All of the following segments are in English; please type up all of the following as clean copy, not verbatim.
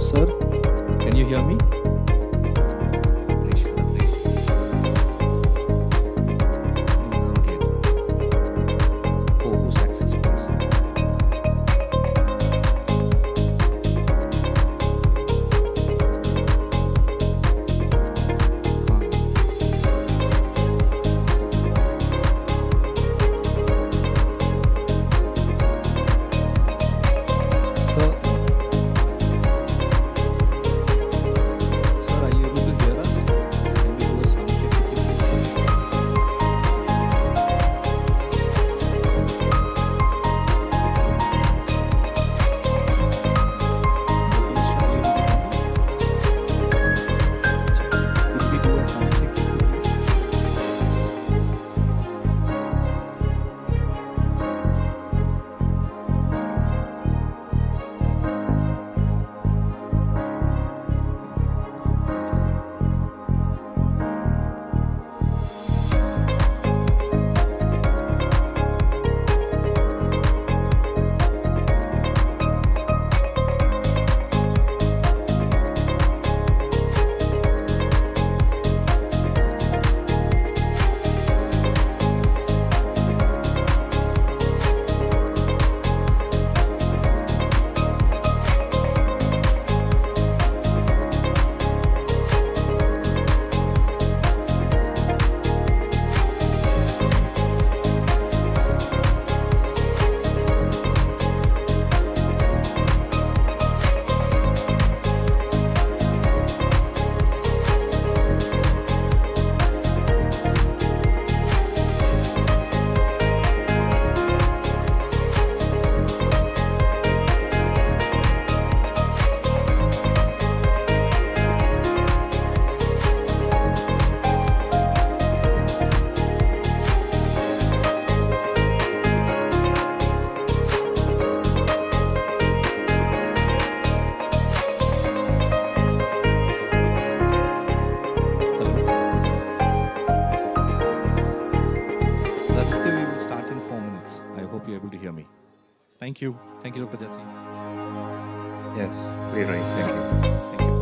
sir. Can you hear me? Please, sure, please. No, not yet. Co-host access, please. Sir, sir, are you able to hear us? Can we do a sound check, please? Could we do a sound check, please? Radhiti, we will start in 4 minutes. I hope you're able to hear me. Thank you. Thank you, Dr. Jati. Yes, we're right. Thank you. Thank you.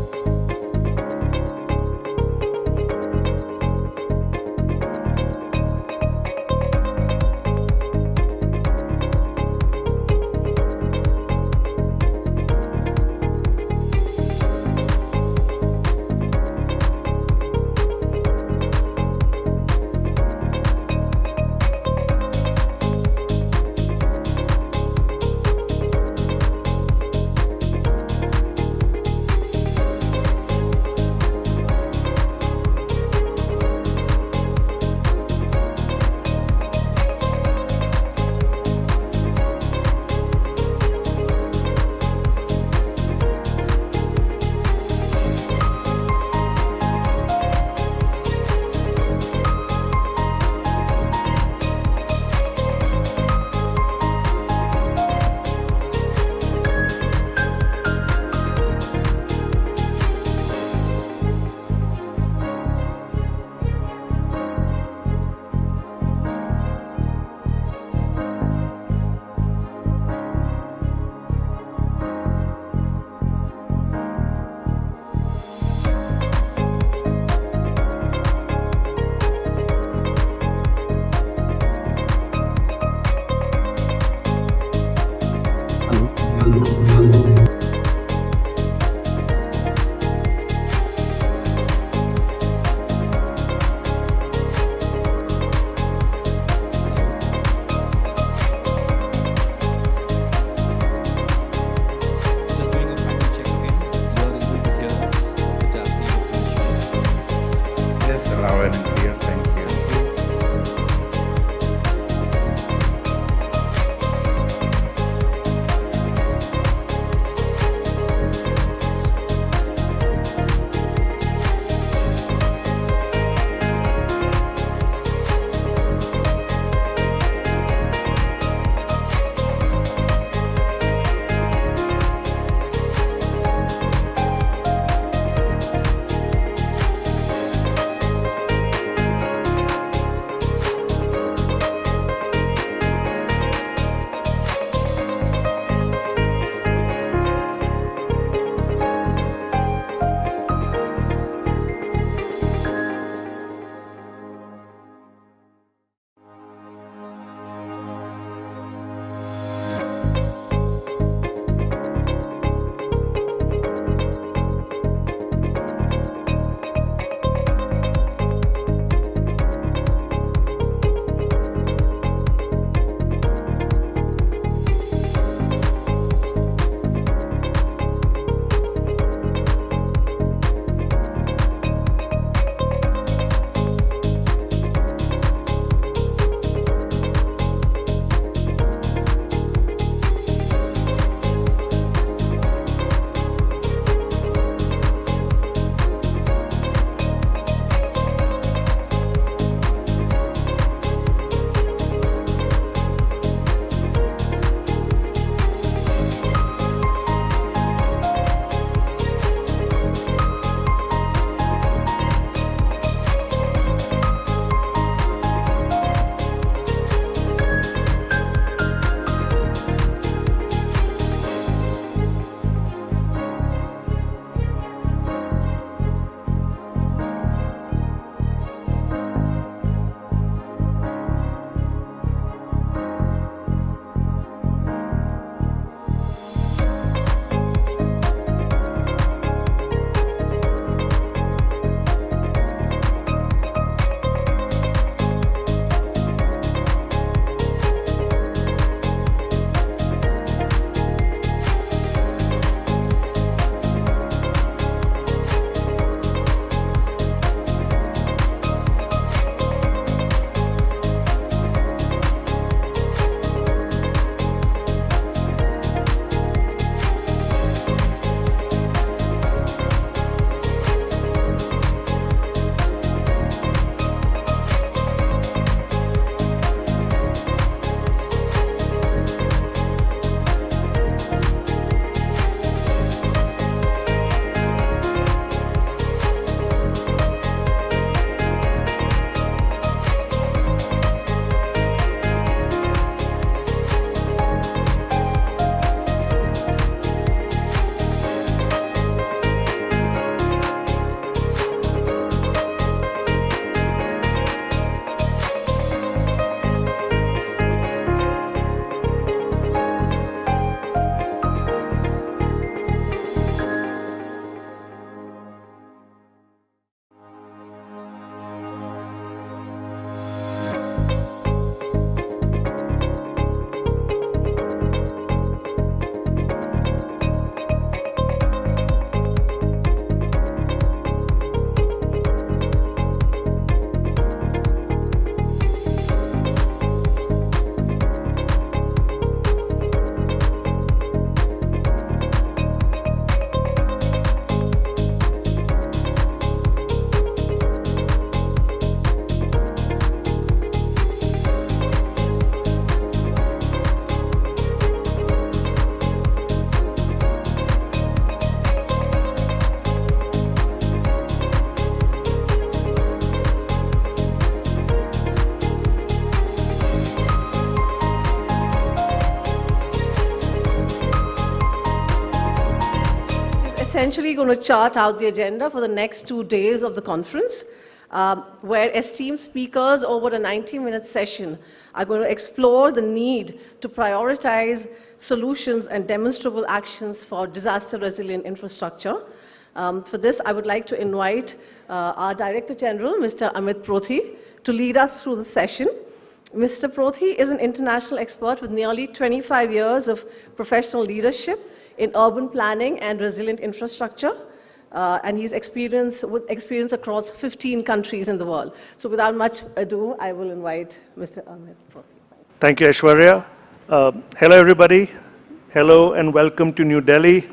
Just doing a final check again. You are able to hear us, Dr. Jati. Yes, loud and clear. Thank you. Thank you. essentially going to chart out the agenda for the next 2 days of the conference, where esteemed speakers over a 90-minute session are going to explore the need to prioritize solutions and demonstrable actions for disaster-resilient infrastructure. For this, I would like to invite our Director General, Mr. Amit Prothi, to lead us through the session. Mr. Prothi is an international expert with nearly 25 years of professional leadership in urban planning and resilient infrastructure, and he's experience across 15 countries in the world. So without much ado, I will invite Mr. Amit Prothi. Thank you, Aishwarya. Hello, everybody. Hello, and welcome to New Delhi.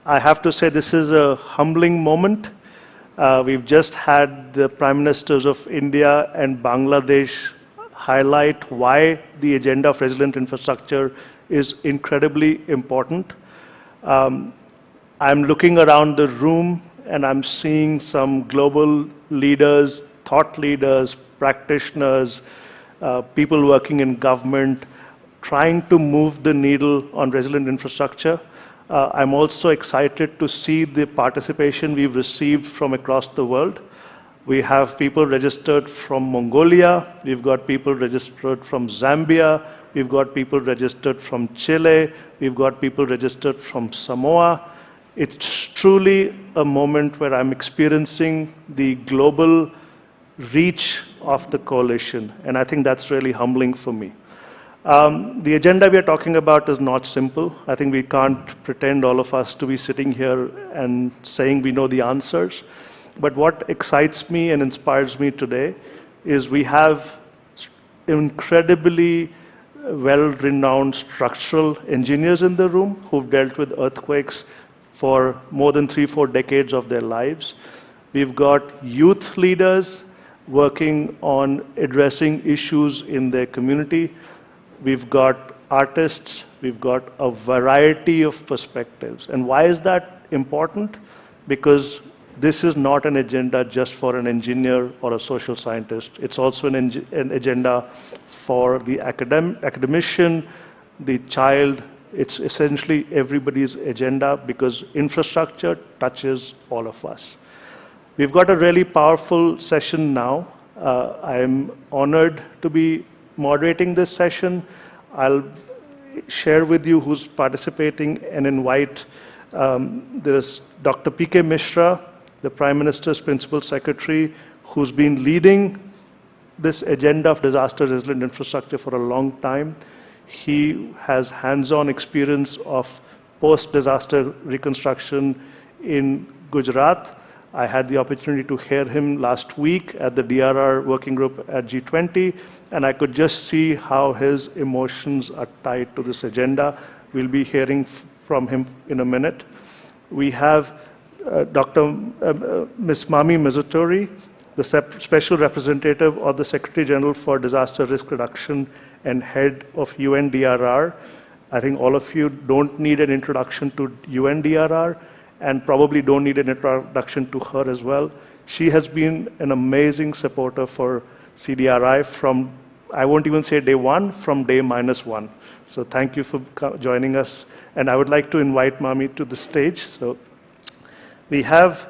I have to say this is a humbling moment. We've just had the Prime Ministers of India and Bangladesh highlight why the agenda of resilient infrastructure is incredibly important. I'm looking around the room and I'm seeing some global leaders, thought leaders, practitioners, people working in government, trying to move the needle on resilient infrastructure. I'm also excited to see the participation we've received from across the world. We have people registered from Mongolia, we've got people registered from Zambia, we've got people registered from Chile, we've got people registered from Samoa. It's truly a moment where I'm experiencing the global reach of the coalition, and I think that's really humbling for me. The agenda we are talking about is not simple. I think we can't pretend all of us to be sitting here and saying we know the answers. But what excites me and inspires me today is we have incredibly well-renowned structural engineers in the room who've dealt with earthquakes for more than 3-4 decades of their lives. We've got youth leaders working on addressing issues in their community. We've got artists, we've got a variety of perspectives. And why is that important? Because this is not an agenda just for an engineer or a social scientist. It's also an agenda for the academician, the child. It's essentially everybody's agenda because infrastructure touches all of us. We've got a really powerful session now. I'm honored to be moderating this session. I'll share with you who's participating and invite, there's Dr. P.K. Mishra, the Prime Minister's Principal Secretary, who's been leading this agenda of disaster resilient infrastructure for a long time. He has hands-on experience of post-disaster reconstruction in Gujarat. I had the opportunity to hear him last week at the DRR working group at G20, and I could just see how his emotions are tied to this agenda. We'll be hearing from him in a minute. We have Ms. Mami Mizutori, the Special Representative of the Secretary General for Disaster Risk Reduction and Head of UNDRR. I think all of you don't need an introduction to UNDRR and probably don't need an introduction to her as well. She has been an amazing supporter for CDRI from, I won't even say day one, from day -1. So thank you for joining us. And I would like to invite Mami to the stage. So we have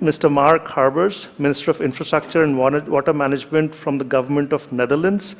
Mr. Mark Harbers, Minister of Infrastructure and Water Management from the Government of Netherlands.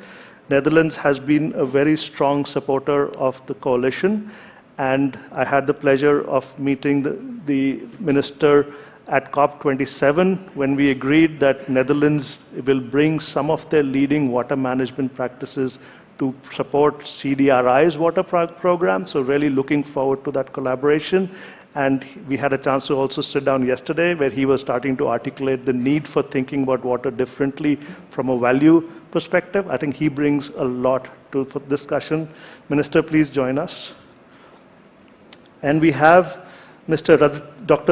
Netherlands has been a very strong supporter of the coalition, and I had the pleasure of meeting the minister at COP27 when we agreed that Netherlands will bring some of their leading water management practices to support CDRI's water program. So really looking forward to that collaboration. And we had a chance to also sit down yesterday where he was starting to articulate the need for thinking about water differently from a value perspective. I think he brings a lot to for discussion. Minister, please join us. And we have Dr.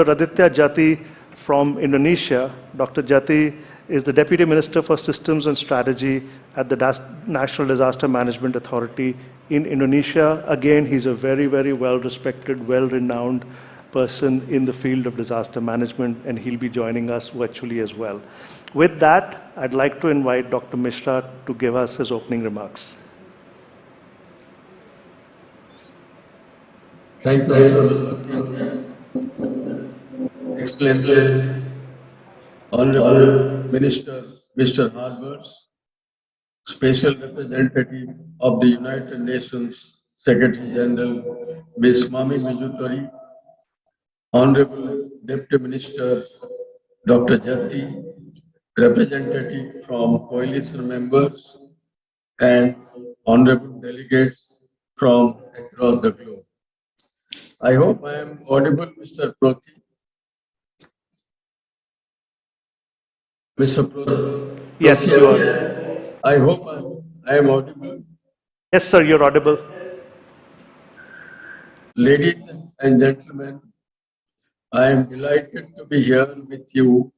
Raditya Jati from Indonesia. Dr. Jati is the Deputy Minister for Systems and Strategy at the National Disaster Management Authority in Indonesia. Again, he's a very, very well-respected, well-renowned person in the field of disaster management, and he'll be joining us virtually as well. With that, I'd like to invite Dr. Mishra to give us his opening remarks. Thank you. Excellencies, Honorable Minister Mr. Harbers, Special Representative of the United Nations Secretary General Ms. Mami Mijutori, Honorable Deputy Minister Dr. Jatti, representative from coalition members, and honorable delegates from across the globe. I hope I am audible, Mr. Proti. Mr. Proti. Yes, you are. I hope I am audible. Yes, sir, you're audible. Ladies and gentlemen, I am delighted to be here with you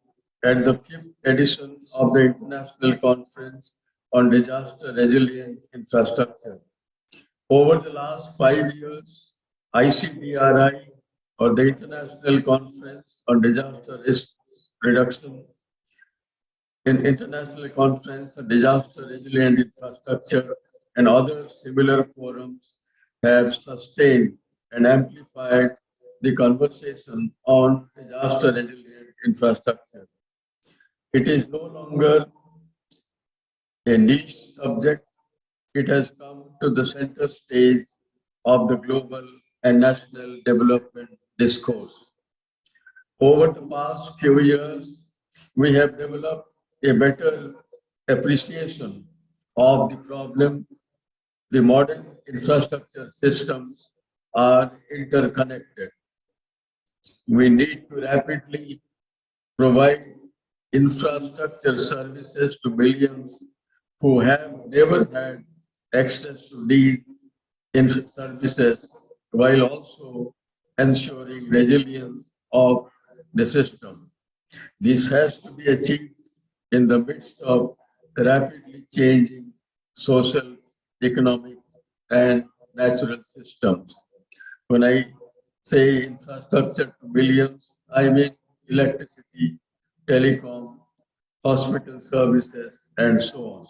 at the 5th edition of the International Conference on Disaster Resilient Infrastructure. Over the last 5 years, ICDRI, or the International Conference on Disaster Risk Reduction, International Conference on Disaster Resilient Infrastructure, and other similar forums have sustained and amplified the conversation on disaster resilient infrastructure. It is no longer a niche subject. It has come to the center stage of the global and national development discourse. Over the past few years, we have developed a better appreciation of the problem. The modern infrastructure systems are interconnected. We need to rapidly provide infrastructure services to millions who have never had access to these services, while also ensuring resilience of the system. This has to be achieved in the midst of rapidly changing social, economic, and natural systems. When I say infrastructure to millions, I mean electricity, telecom, hospital services, and so on.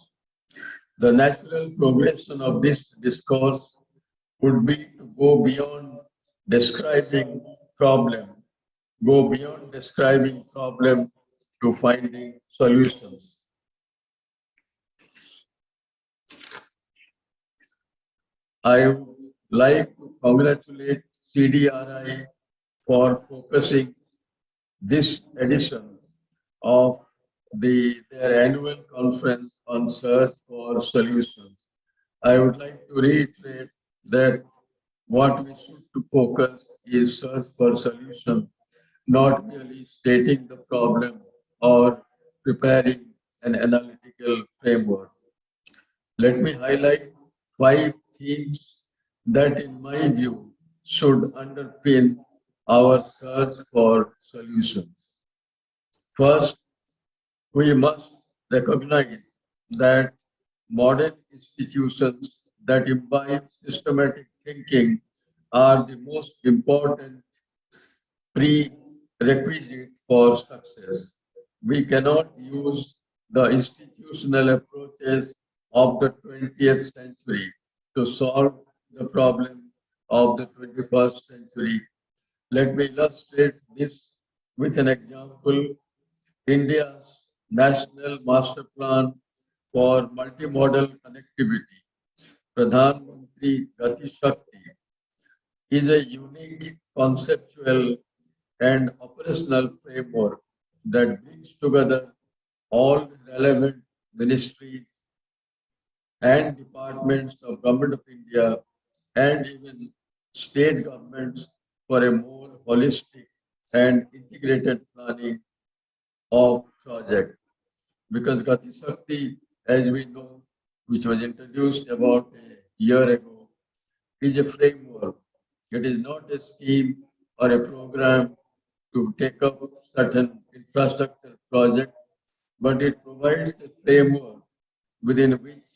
The natural progression of this discourse would be to go beyond describing problem, to finding solutions. I would like to congratulate CDRI for focusing this edition of their annual conference on search for solutions. I would like to reiterate that what we should to focus is search for solution, not merely stating the problem or preparing an analytical framework. Let me highlight 5 themes that, in my view, should underpin our search for solutions. First, we must recognize that modern institutions that imbibe systematic thinking are the most important prerequisite for success. We cannot use the institutional approaches of the 20th century to solve the problem of the 21st century. Let me illustrate this with an example. India's National Master Plan for Multimodal Connectivity, Pradhan Mantri Gati Shakti, is a unique conceptual and operational framework that brings together all relevant ministries and departments of Government of India and even state governments for a more holistic and integrated planning of project. Because Gati Shakti, as we know, which was introduced about a year ago, is a framework. It is not a scheme or a program to take up certain infrastructure project, but it provides a framework within which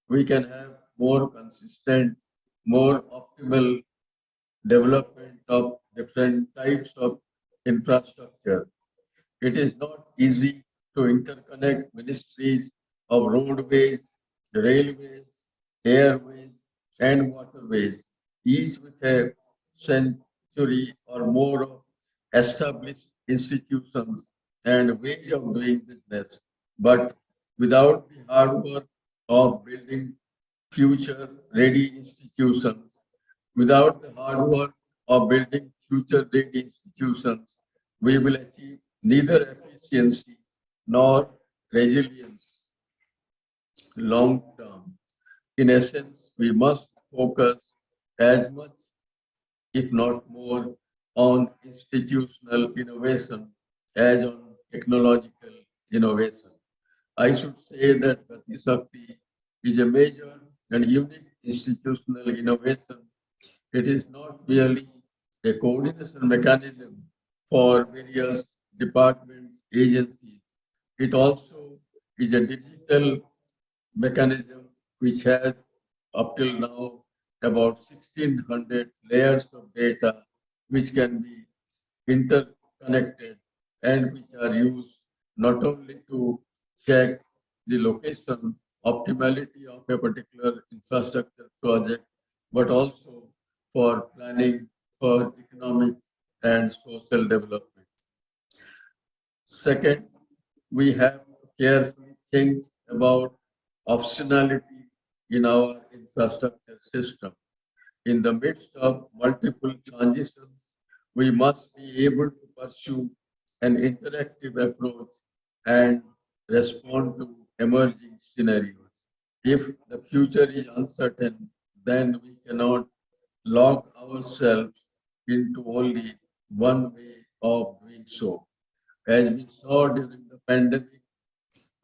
we can have more consistent, more optimal development of different types of infrastructure. It is not easy to interconnect ministries of roadways, railways, airways, and waterways, each with a century or more of established institutions, and ways of doing business. But without the hard work of building future-ready institutions, without the hard work of building future-ready institutions, we will achieve neither efficiency nor resilience long term. In essence, we must focus as much, if not more, on institutional innovation as on technological innovation. I should say that Gati Shakti is a major and unique institutional innovation. It is not merely a coordination mechanism for various departments, agencies. It also is a digital mechanism which has up till now about 1600 layers of data which can be interconnected and which are used not only to check the location optimality of a particular infrastructure project but also for planning for economic and social development. Second, we have to carefully think about optionality in our infrastructure system. In the midst of multiple transitions, we must be able to pursue an interactive approach and respond to emerging scenarios. If the future is uncertain, then we cannot lock ourselves into only one way of doing so. As we saw during the pandemic,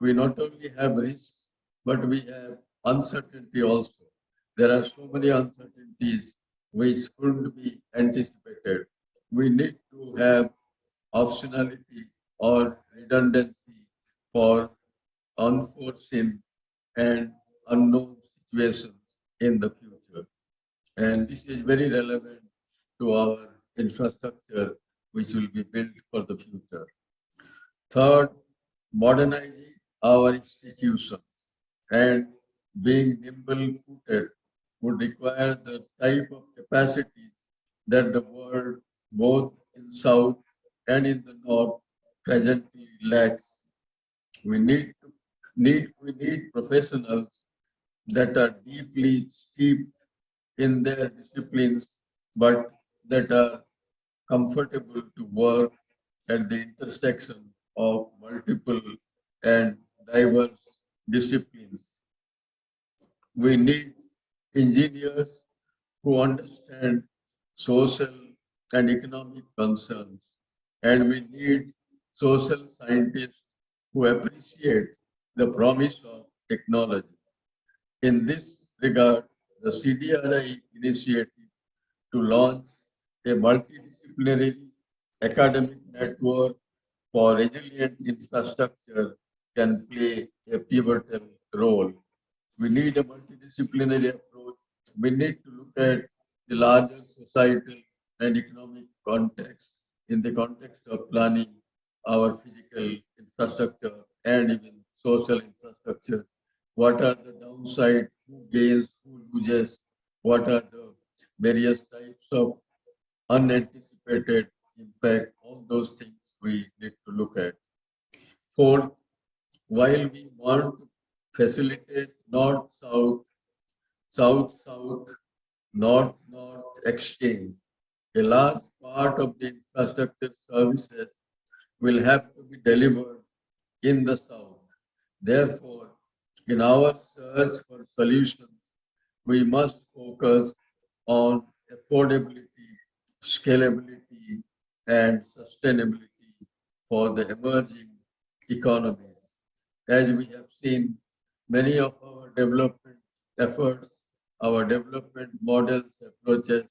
we not only have risks, but we have uncertainty also. There are so many uncertainties which couldn't be anticipated. We need to have optionality or redundancy for unforeseen and unknown situations in the future. And this is very relevant to our infrastructure which will be built for the future. Third, modernizing our institutions and being nimble-footed would require the type of capacities that the world, both in South and in the North, presently lacks. We need professionals that are deeply steeped in their disciplines, but that are comfortable to work at the intersection of multiple and diverse disciplines. We need engineers who understand social and economic concerns, and we need social scientists who appreciate the promise of technology. In this regard, the CDRI initiative to launch a multidisciplinary academic network for resilient infrastructure can play a pivotal role. We need a multidisciplinary approach. We need to look at the larger societal and economic context in the context of planning our physical infrastructure and even social infrastructure. What are the downside, who gains, who loses, what are the various types of unanticipated impact, all those things we need to look at. Fourth, while we want to facilitate north-south, south-south, north-north exchange, a large part of the infrastructure services will have to be delivered in the south. Therefore, in our search for solutions, we must focus on affordability, scalability, and sustainability for the emerging economies. As we have seen, many of our development efforts, our development models, approaches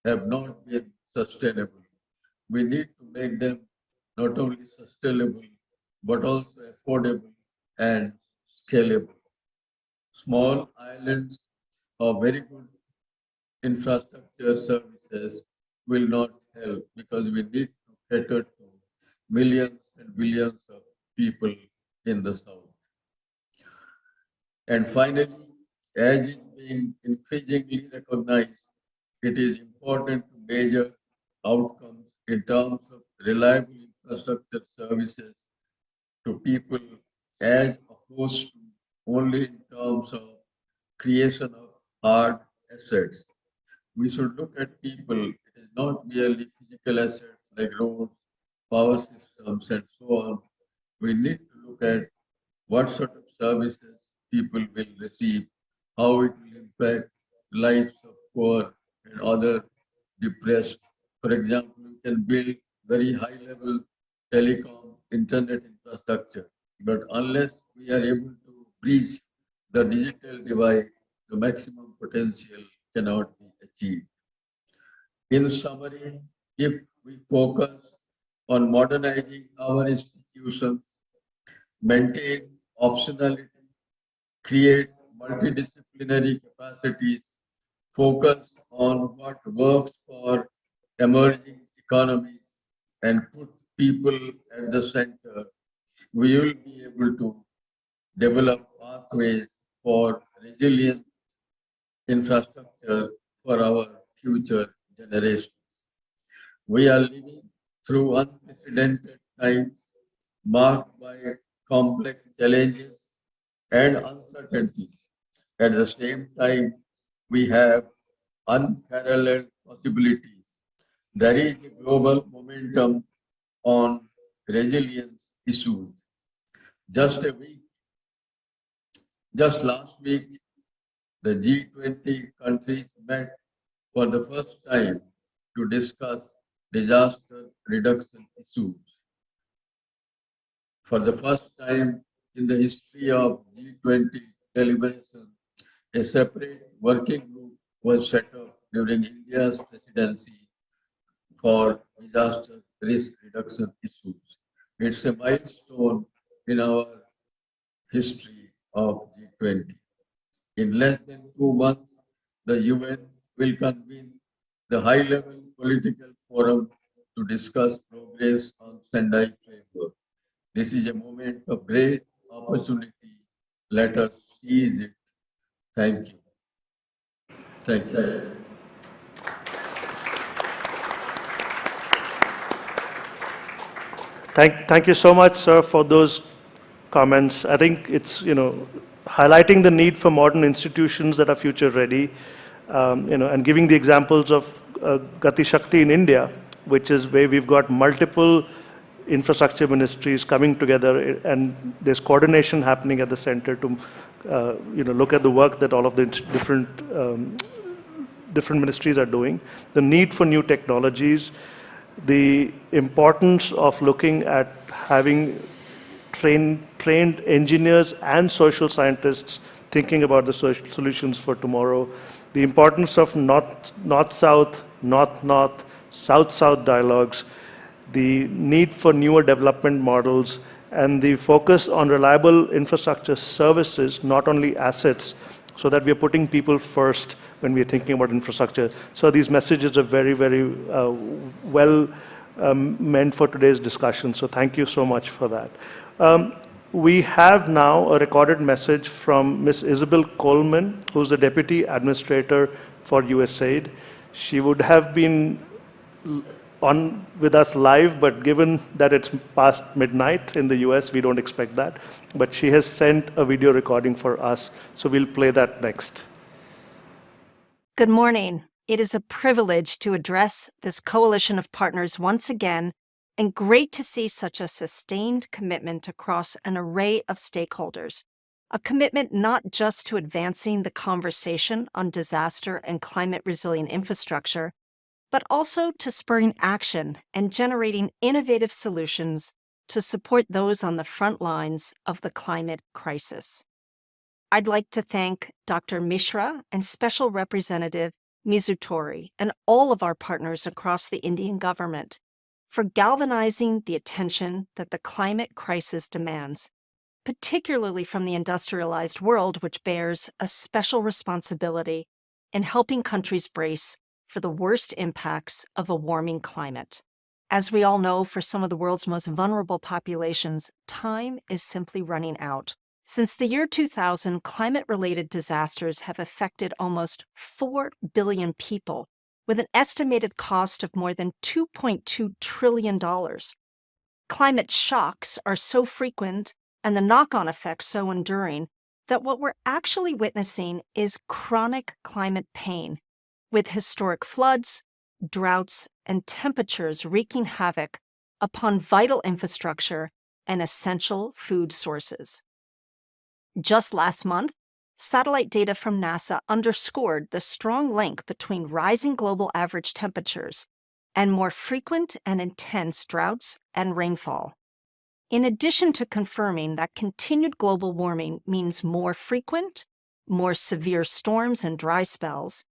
have not been sustainable. We need to make them not only sustainable, but also affordable and scalable. Small islands of very good infrastructure services will not help because we need to cater to millions and billions of people in the south. And finally, as is being increasingly recognized, it is important to measure outcomes in terms of reliable infrastructure services to people as opposed to only in terms of creation of hard assets. We should look at people. It is not merely physical assets like roads, power systems, and so on. We need to look at what sort of services people will receive, how it will impact lives of poor and other depressed. For example, you can build very high level telecom internet infrastructure, but unless we are able to bridge the digital divide, the maximum potential cannot be achieved. In summary, if we focus on modernizing our institutions, maintain optionality, create multidisciplinary capacities, focus on what works for emerging economies, and put people at the center, we will be able to develop pathways for resilient infrastructure for our future generations. We are living through unprecedented times marked by complex challenges and uncertainty. At the same time, we have unparalleled possibilities. There is a global momentum on resilience issues. Just a week, just last week, the G20 countries met for the first time to discuss disaster reduction issues. For the first time in the history of G20 deliberation, a separate working group was set up during India's presidency for disaster risk reduction issues. It's a milestone in our history of G20. In less than 2 months, the UN will convene the high-level political forum to discuss progress on Sendai framework. This is a moment of great opportunity. Let us seize it. Thank you. Thank you. Thank you so much, sir, for those comments. I think it's, highlighting the need for modern institutions that are future ready, and giving the examples of Gati Shakti in India, which is where we've got multiple infrastructure ministries coming together, and there's coordination happening at the center to, look at the work that all of the different ministries are doing. The need for new technologies, the importance of looking at having trained engineers and social scientists thinking about the solutions for tomorrow, the importance of north-south, north-north, south-south dialogues, the need for newer development models, and the focus on reliable infrastructure services, not only assets, so that we are putting people first when we are thinking about infrastructure. So these messages are very, very well meant for today's discussion. So thank you so much for that. We have now a recorded message from Ms. Isabel Coleman, who's the Deputy Administrator for USAID. She would have been on with us live, but given that it's past midnight in the US, we don't expect that. But she has sent a video recording for us, so we'll play that next. Good morning. It is a privilege to address this coalition of partners once again, and great to see such a sustained commitment across an array of stakeholders. A commitment not just to advancing the conversation on disaster and climate-resilient infrastructure, but also to spurring action and generating innovative solutions to support those on the front lines of the climate crisis. I'd like to thank Dr. Mishra and Special Representative Mizutori and all of our partners across the Indian government for galvanizing the attention that the climate crisis demands, particularly from the industrialized world, which bears a special responsibility in helping countries brace for the worst impacts of a warming climate. As we all know, for some of the world's most vulnerable populations, time is simply running out. Since the year 2000, climate-related disasters have affected almost 4 billion people, with an estimated cost of more than $2.2 trillion. climate shocks are so frequent and the knock-on effects so enduring that what we're actually witnessing is chronic climate pain, with historic floods, droughts, and temperatures wreaking havoc upon vital infrastructure and essential food sources. Just last month, satellite data from NASA underscored the strong link between rising global average temperatures and more frequent and intense droughts and rainfall. In addition to confirming that continued global warming means more frequent, more severe storms and dry spells,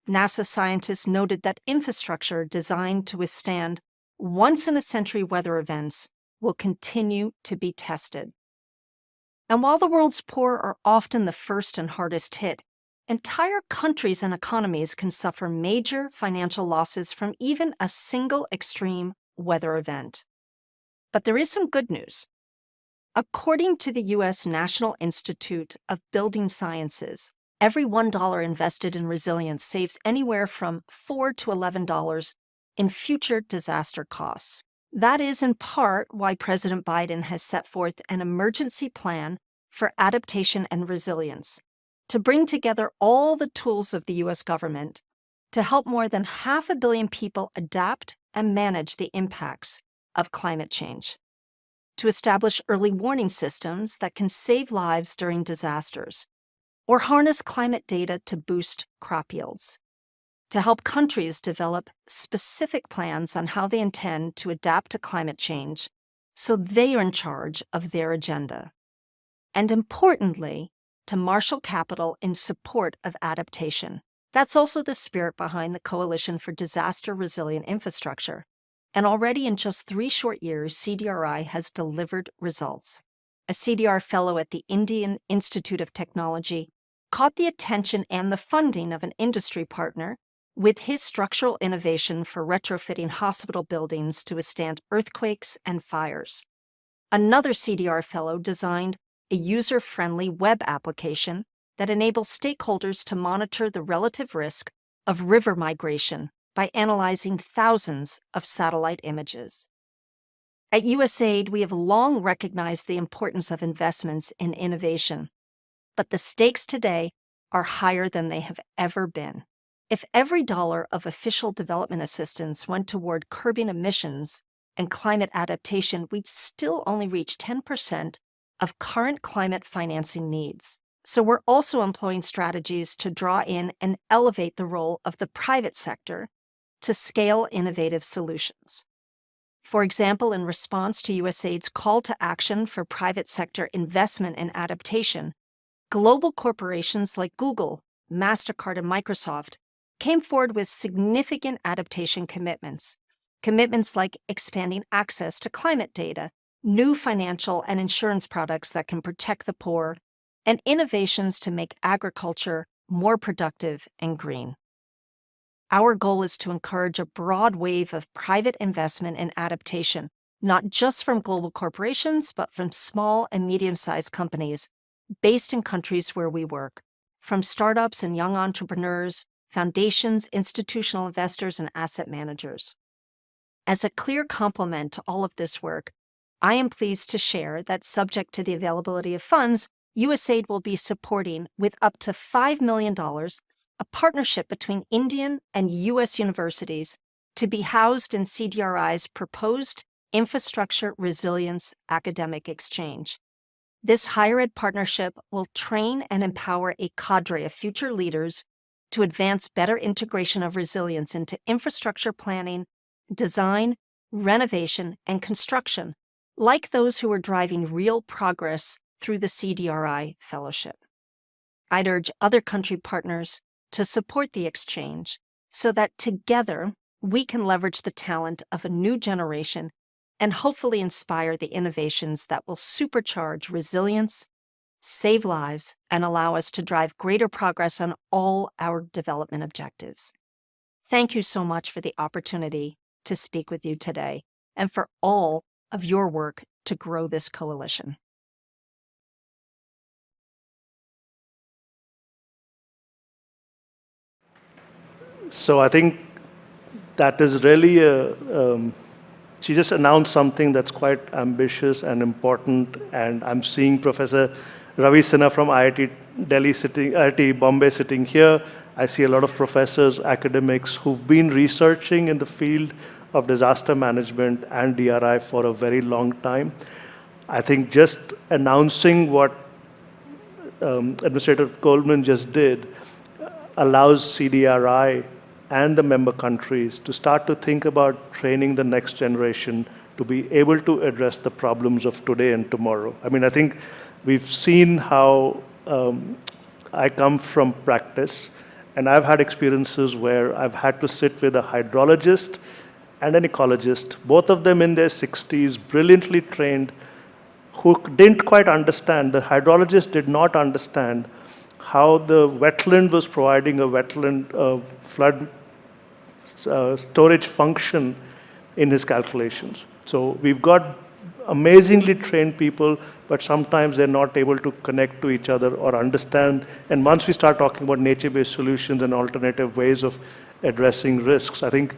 NASA scientists noted that infrastructure designed to withstand once-in-a-century weather events will continue to be tested. And while the world's poor are often the first and hardest hit, entire countries and economies can suffer major financial losses from even a single extreme weather event. But there is some good news. According to the U.S. National Institute of Building Sciences, every $1 invested in resilience saves anywhere from $4 to $11 in future disaster costs. That is in part why President Biden has set forth an emergency plan for adaptation and resilience to bring together all the tools of the U.S. government to help more than 500 million people adapt and manage the impacts of climate change, to establish early warning systems that can save lives during disasters, or harness climate data to boost crop yields, to help countries develop specific plans on how they intend to adapt to climate change so they are in charge of their agenda, and importantly, to marshal capital in support of adaptation. That's also the spirit behind the Coalition for Disaster Resilient Infrastructure. And already in just 3 short years, CDRI has delivered results. A CDR fellow at the Indian Institute of Technology caught the attention and the funding of an industry partner with his structural innovation for retrofitting hospital buildings to withstand earthquakes and fires. Another CDR fellow designed a user-friendly web application that enables stakeholders to monitor the relative risk of river migration by analyzing thousands of satellite images. At USAID, we have long recognized the importance of investments in innovation, but the stakes today are higher than they have ever been. If every dollar of official development assistance went toward curbing emissions and climate adaptation, we'd still only reach 10% of current climate financing needs. So we're also employing strategies to draw in and elevate the role of the private sector to scale innovative solutions. For example, in response to USAID's call to action for private sector investment and adaptation, global corporations like Google, MasterCard, and Microsoft came forward with significant adaptation commitments. Commitments like expanding access to climate data, new financial and insurance products that can protect the poor, and innovations to make agriculture more productive and green. Our goal is to encourage a broad wave of private investment and adaptation, not just from global corporations, but from small and medium-sized companies based in countries where we work, from startups and young entrepreneurs, foundations, institutional investors, and asset managers. As a clear complement to all of this work, I am pleased to share that, subject to the availability of funds, USAID will be supporting, with up to $5 million, a partnership between Indian and U.S. universities to be housed in CDRI's proposed Infrastructure Resilience Academic Exchange. This higher ed partnership will train and empower a cadre of future leaders to advance better integration of resilience into infrastructure planning, design, renovation, and construction, like those who are driving real progress through the CDRI Fellowship. I'd urge other country partners to support the exchange so that together we can leverage the talent of a new generation and hopefully inspire the innovations that will supercharge resilience, save lives, and allow us to drive greater progress on all our development objectives. Thank you so much for the opportunity to speak with you today and for all of your work to grow this coalition. So I think that is really she just announced something that's quite ambitious and important. And I'm seeing Professor Ravi Sinha from IIT Delhi sitting, IIT Bombay sitting here. I see a lot of professors, academics who've been researching in the field of disaster management and DRI for a very long time. I think just announcing what Administrator Coleman just did allows CDRI and the member countries to start to think about training the next generation to be able to address the problems of today and tomorrow. I mean, I think we've seen how I come from practice, and I've had experiences where I've had to sit with a hydrologist and an ecologist, both of them in their 60s, brilliantly trained, who didn't quite understand. The hydrologist did not understand how the wetland was providing a wetland flood storage function in his calculations. So we've got amazingly trained people, but sometimes they're not able to connect to each other or understand. And once we start talking about nature-based solutions and alternative ways of addressing risks, I think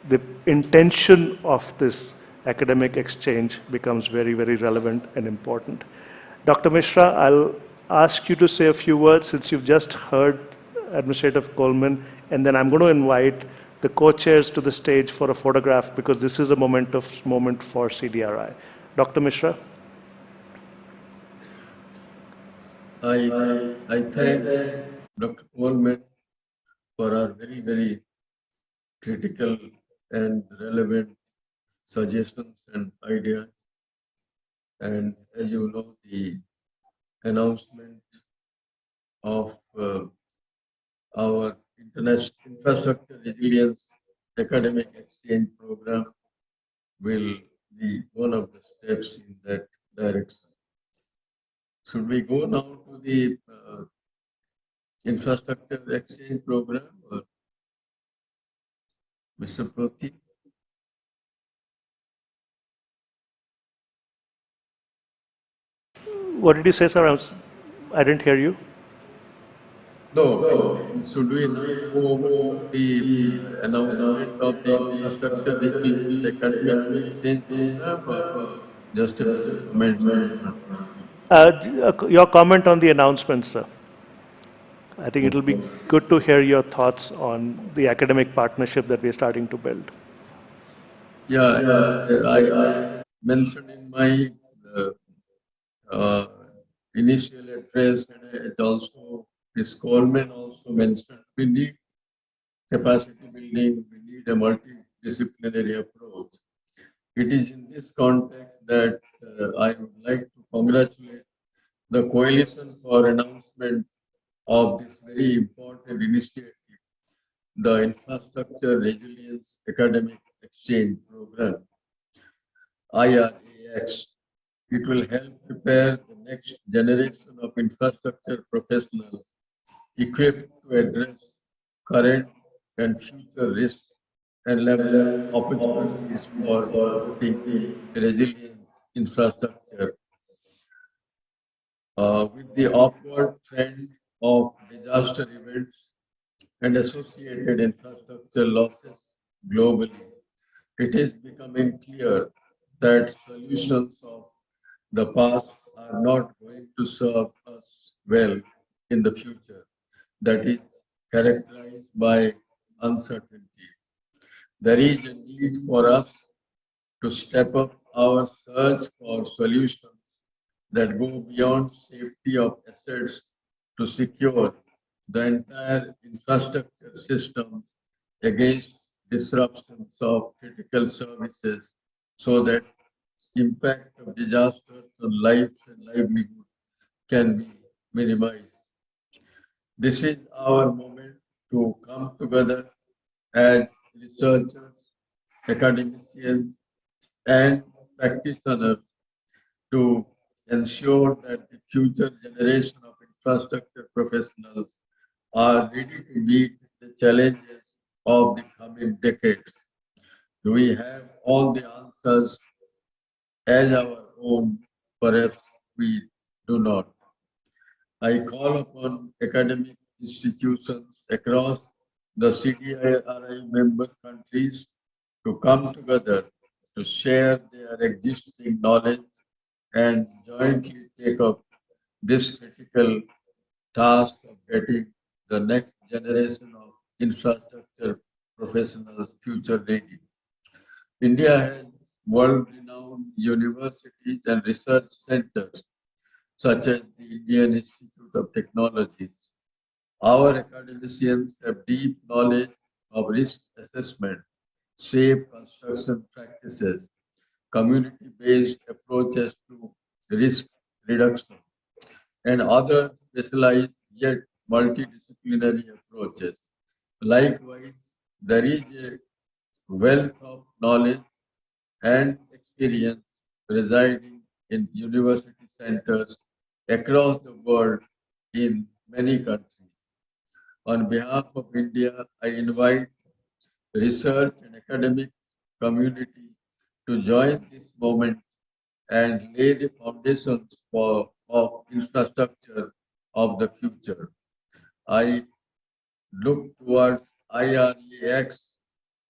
the intention of this academic exchange becomes very, very relevant and important. Dr. Mishra, I'll ask you to say a few words since you've just heard Administrator Coleman, and then I'm going to invite the co-chairs to the stage for a photograph because this is a moment for CDRI. Dr. Mishra? I thank Dr. Coleman for our very, very critical and relevant suggestions and ideas. And as you know, the announcement of our International Infrastructure Resilience Academic Exchange Program will be one of the steps in that direction. Should we go now to the Infrastructure Exchange Program, or Mr. Proti? What did you say, sir? I didn't hear you. No. Should we now go over the announcement of the Infrastructure Resilience Academic Exchange Program, or just a comment? Your comment on the announcement, sir. I think it'll be good to hear your thoughts on the academic partnership that we're starting to build. I mentioned in my initial address, and it also, Ms. Coleman also mentioned, we need capacity building, we need a multidisciplinary approach. It is in this context that I would like to congratulate the Coalition for announcement of this very important initiative, the Infrastructure Resilience Academic Exchange Program, IRAX. It will help prepare the next generation of infrastructure professionals equipped to address current and future risks and level opportunities for building resilient infrastructure. With the upward trend of disaster events and associated infrastructure losses globally, it is becoming clear that solutions of the past are not going to serve us well in the future. That is characterized by uncertainty. There is a need for us to step up our search for solutions that go beyond safety of assets to secure the entire infrastructure system against disruptions of critical services so that impact of disasters on lives and livelihood can be minimized. This is our moment to come together as researchers, academicians, and practitioners to ensure that the future generation of infrastructure professionals are ready to meet the challenges of the coming decades. Do we have all the answers as our own? Perhaps we do not. I call upon academic institutions across the CDRI member countries to come together to share their existing knowledge and jointly take up this critical task of getting the next generation of infrastructure professionals future ready. India has world-renowned universities and research centers such as the Indian Institute of Technologies. Our academicians have deep knowledge of risk assessment, safe construction practices, community-based approaches to risk reduction, and other specialized yet multidisciplinary approaches. Likewise, there is a wealth of knowledge and experience residing in university centers across the world in many countries. On behalf of India, I invite research and academic community to join this moment and lay the foundations of infrastructure of the future. I look towards IREX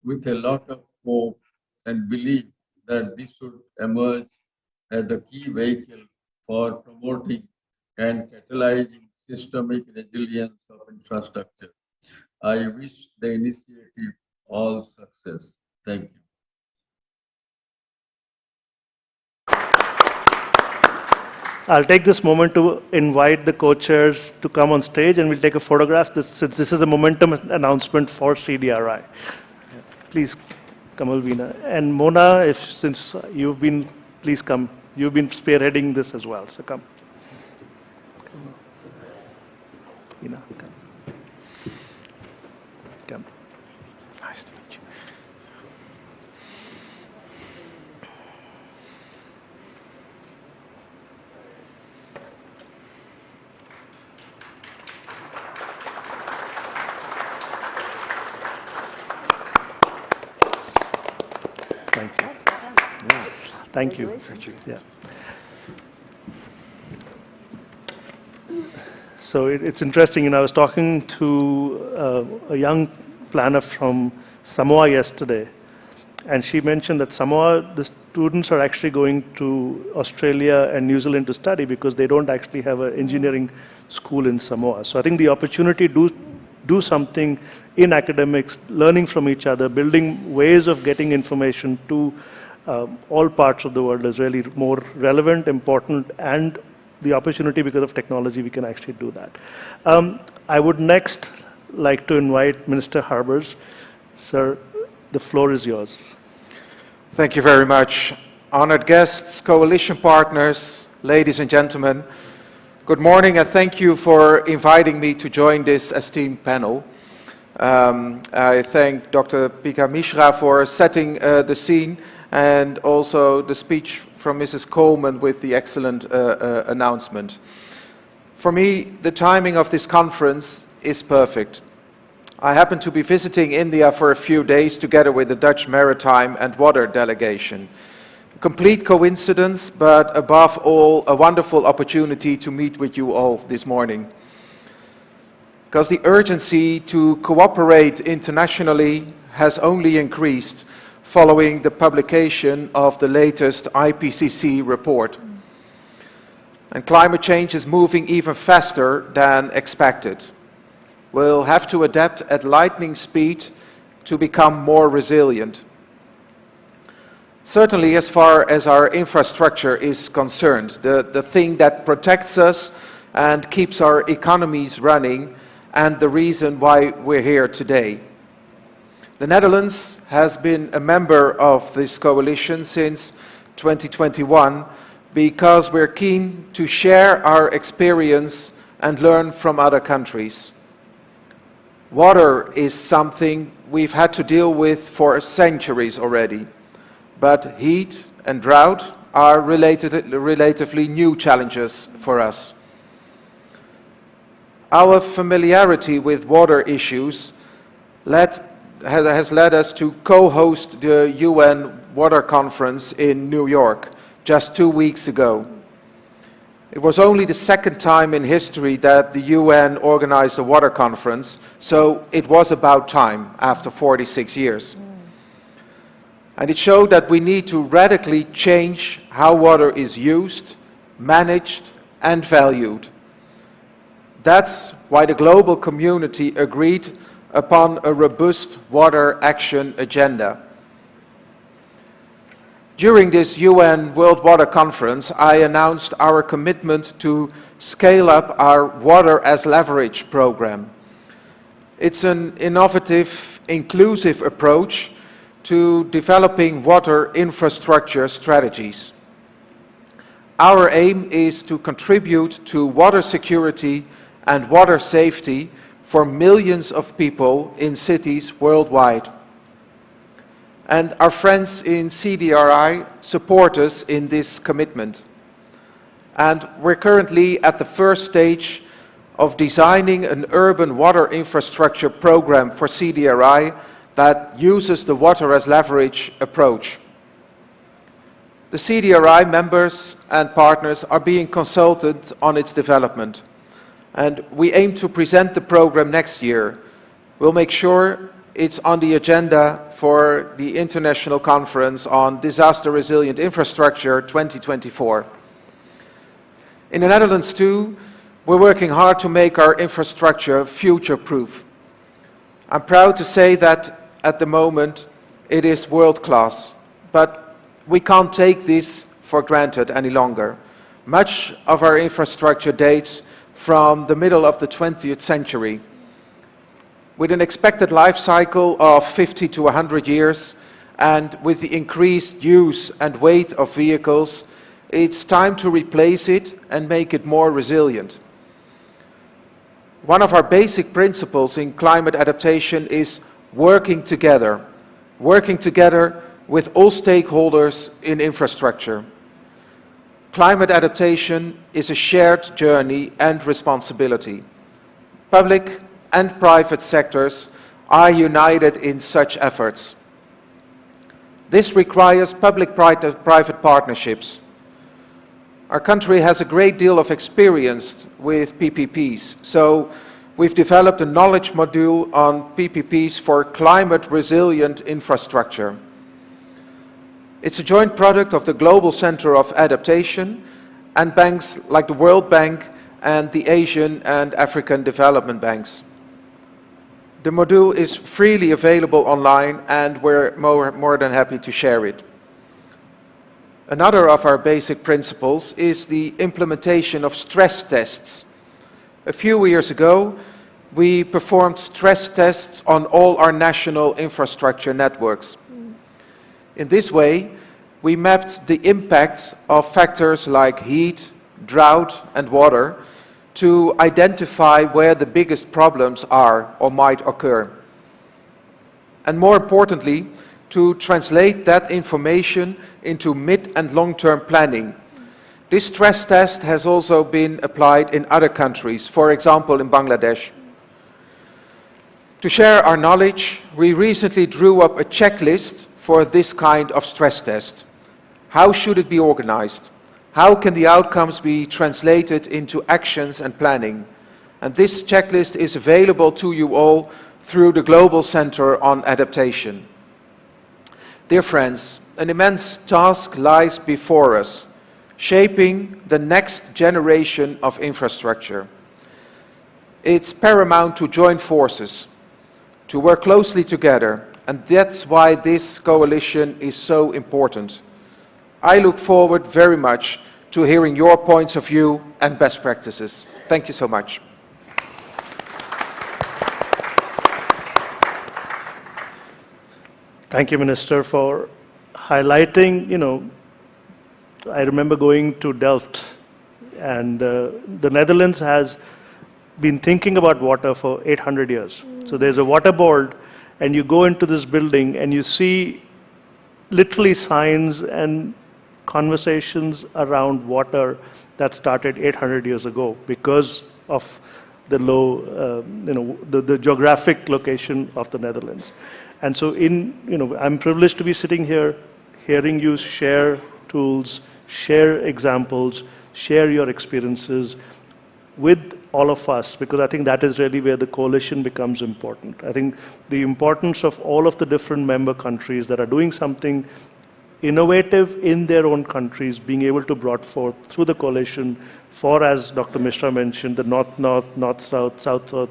with a lot of hope and believe that this should emerge as the key vehicle for promoting and catalyzing systemic resilience of infrastructure. I wish the initiative all success. Thank you. I'll take this moment to invite the co-chairs to come on stage and we'll take a photograph since this is a momentum announcement for CDRI. Please come, Alvina. And Mona, since you've been, please come. You've been spearheading this as well, so come. Come. Come. Nice to meet you. Thank you. Thank you. Yeah. So it's interesting, I was talking to a young planner from Samoa yesterday, and she mentioned that Samoa, the students are actually going to Australia and New Zealand to study because they don't actually have an engineering school in Samoa. So I think the opportunity to do something in academics, learning from each other, building ways of getting information to all parts of the world is really more relevant, important, and the opportunity because of technology, we can actually do that. I would next like to invite Minister Harbers. Sir, the floor is yours. Thank you very much. Honored guests, coalition partners, ladies and gentlemen, good morning and thank you for inviting me to join this esteemed panel. I thank Dr. Pika Mishra for setting the scene and also the speech from Mrs. Coleman with the excellent announcement. For me, the timing of this conference is perfect. I happen to be visiting India for a few days together with the Dutch Maritime and Water delegation. A complete coincidence, but above all, a wonderful opportunity to meet with you all this morning. Because the urgency to cooperate internationally has only increased following the publication of the latest IPCC report. And climate change is moving even faster than expected. We'll have to adapt at lightning speed to become more resilient. Certainly, as far as our infrastructure is concerned, the thing that protects us and keeps our economies running, and the reason why we're here today. The Netherlands has been a member of this coalition since 2021 because we're keen to share our experience and learn from other countries. Water is something we've had to deal with for centuries already, but heat and drought are relatively new challenges for us. Our familiarity with water issues has led us to co-host the UN Water Conference in New York just 2 weeks ago. It was only the second time in history that the UN organized a water conference, so it was about time after 46 years. And it showed that we need to radically change how water is used, managed, and valued. That's why the global community agreed upon a robust water action agenda. During this UN World Water Conference, I announced our commitment to scale up our Water as Leverage program. It's an innovative, inclusive approach to developing water infrastructure strategies. Our aim is to contribute to water security and water safety for millions of people in cities worldwide. And our friends in CDRI support us in this commitment. And we're currently at the first stage of designing an urban water infrastructure program for CDRI that uses the water as leverage approach. The CDRI members and partners are being consulted on its development. And we aim to present the program next year. We'll make sure it's on the agenda for the International Conference on Disaster Resilient Infrastructure 2024. In the Netherlands too, we're working hard to make our infrastructure future-proof. I'm proud to say that at the moment it is world-class, but we can't take this for granted any longer. Much of our infrastructure dates from the middle of the 20th century. With an expected life cycle of 50 to 100 years, and with the increased use and weight of vehicles, it's time to replace it and make it more resilient. One of our basic principles in climate adaptation is working together with all stakeholders in infrastructure. Climate adaptation is a shared journey and responsibility. Public and private sectors are united in such efforts. This requires public-private partnerships. Our country has a great deal of experience with PPPs, so we've developed a knowledge module on PPPs for climate-resilient infrastructure. It's a joint product of the Global Center of Adaptation and banks like the World Bank and the Asian and African Development Banks. The module is freely available online and we're more than happy to share it. Another of our basic principles is the implementation of stress tests. A few years ago, we performed stress tests on all our national infrastructure networks. In this way, we mapped the impact of factors like heat, drought, and water to identify where the biggest problems are or might occur. And more importantly, to translate that information into mid- and long-term planning. This stress test has also been applied in other countries, for example in Bangladesh. To share our knowledge, we recently drew up a checklist for this kind of stress test. How should it be organized? How can the outcomes be translated into actions and planning? And this checklist is available to you all through the Global Center on Adaptation. Dear friends, an immense task lies before us, shaping the next generation of infrastructure. It's paramount to join forces, to work closely together, and that's why this coalition is so important. I look forward very much to hearing your points of view and best practices. Thank you so much. Thank you, Minister, for highlighting, I remember going to Delft, and the Netherlands has been thinking about water for 800 years. So there's a water board, and you go into this building and you see literally signs and conversations around water that started 800 years ago because of the low, the geographic location of the Netherlands. And so I'm privileged to be sitting here, hearing you share tools, share examples, share your experiences with all of us, because I think that is really where the coalition becomes important. I think the importance of all of the different member countries that are doing something innovative in their own countries, being able to brought forth through the coalition for, as Dr. Mishra mentioned, the North-North, North-South, South-South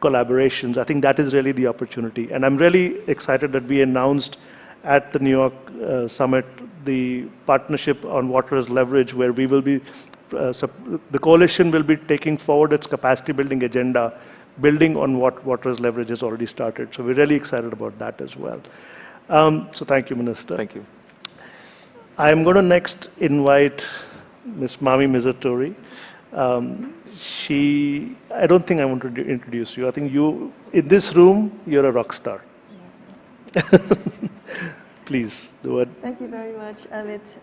collaborations. I think that is really the opportunity. And I'm really excited that we announced at the New York summit the partnership on water as leverage, where we will be, the coalition will be taking forward its capacity building agenda, building on what water as leverage has already started. So we're really excited about that as well. So thank you, Minister. Thank you. I'm going to next invite Ms. Mami Mizatori. I don't think I want to introduce you. I think you, in this room, you're a rock star. Please, the word. Thank you very much, Amit.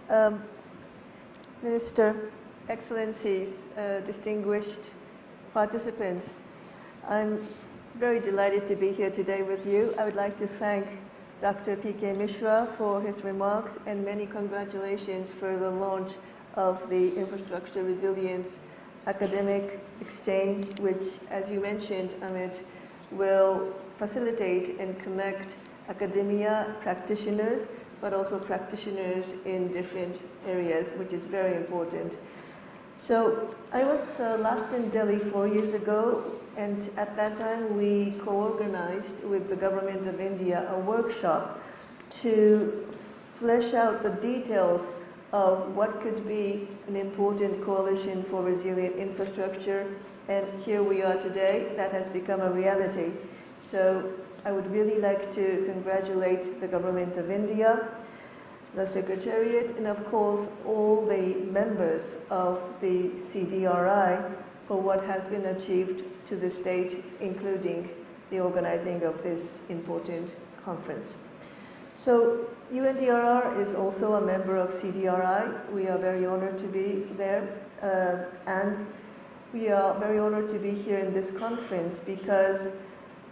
Minister, Excellencies, distinguished participants, I'm very delighted to be here today with you. I would like to thank Dr. P.K. Mishra for his remarks, and many congratulations for the launch of the Infrastructure Resilience Academic Exchange, which, as you mentioned, Amit, will facilitate and connect academia practitioners, but also practitioners in different areas, which is very important. So I was last in Delhi 4 years ago, and at that time we co-organized with the Government of India a workshop to flesh out the details of what could be an important coalition for resilient infrastructure. And here we are today. That has become a reality. So I would really like to congratulate the Government of India, the Secretariat, and of course all the members of the CDRI for what has been achieved to this date, including the organizing of this important conference. So UNDRR is also a member of CDRI. We are very honored to be there, and we are very honored to be here in this conference, because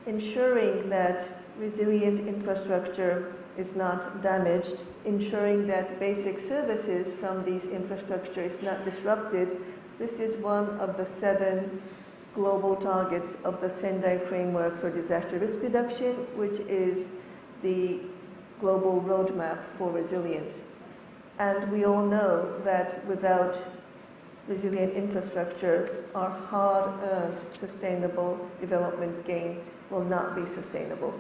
ensuring that resilient infrastructure is not damaged, ensuring that basic services from these infrastructure is not disrupted, this is one of the 7 global targets of the Sendai Framework for Disaster Risk Reduction, which is the global roadmap for resilience. And we all know that without resilient infrastructure, our hard-earned sustainable development gains will not be sustainable.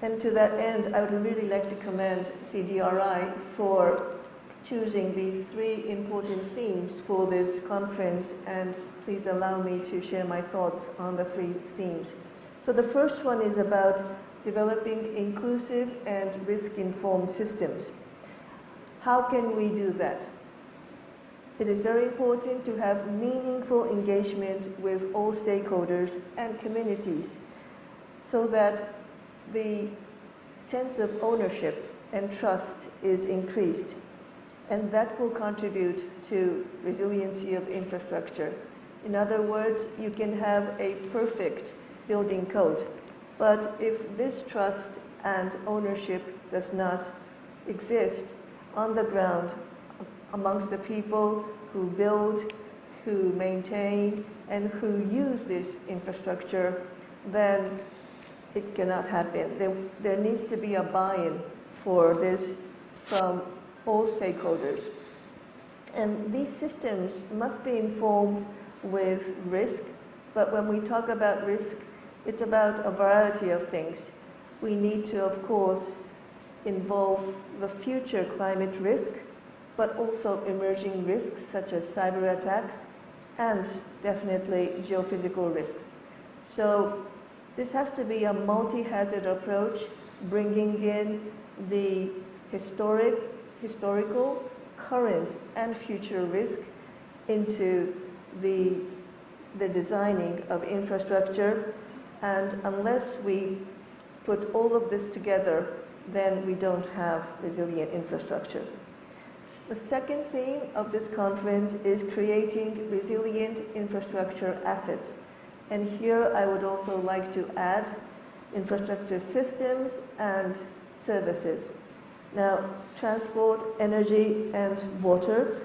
And to that end, I would really like to commend CDRI for choosing these 3 important themes for this conference, and please allow me to share my thoughts on the 3 themes. So the first one is about developing inclusive and risk-informed systems. How can we do that? It is very important to have meaningful engagement with all stakeholders and communities so that the sense of ownership and trust is increased, and that will contribute to resiliency of infrastructure. In other words, you can have a perfect building code, but if this trust and ownership does not exist on the ground amongst the people who build, who maintain, and who use this infrastructure, then it cannot happen. There needs to be a buy-in for this from all stakeholders. And these systems must be informed with risk, but when we talk about risk, it's about a variety of things. We need to, of course, involve the future climate risk, but also emerging risks such as cyber attacks and definitely geophysical risks. So this has to be a multi-hazard approach, bringing in the historical, current, and future risk into the designing of infrastructure. And unless we put all of this together, then we don't have resilient infrastructure. The second theme of this conference is creating resilient infrastructure assets. And here I would also like to add infrastructure systems and services. Now, transport, energy, and water,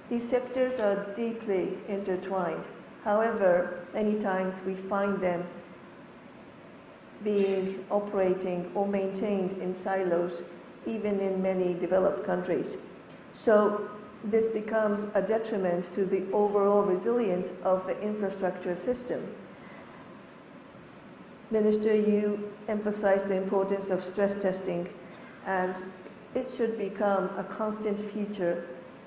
these sectors are deeply intertwined. However, many times we find them being operating or maintained in silos, even in many developed countries. So this becomes a detriment to the overall resilience of the infrastructure system. Minister, you emphasized the importance of stress testing, and it should become a constant feature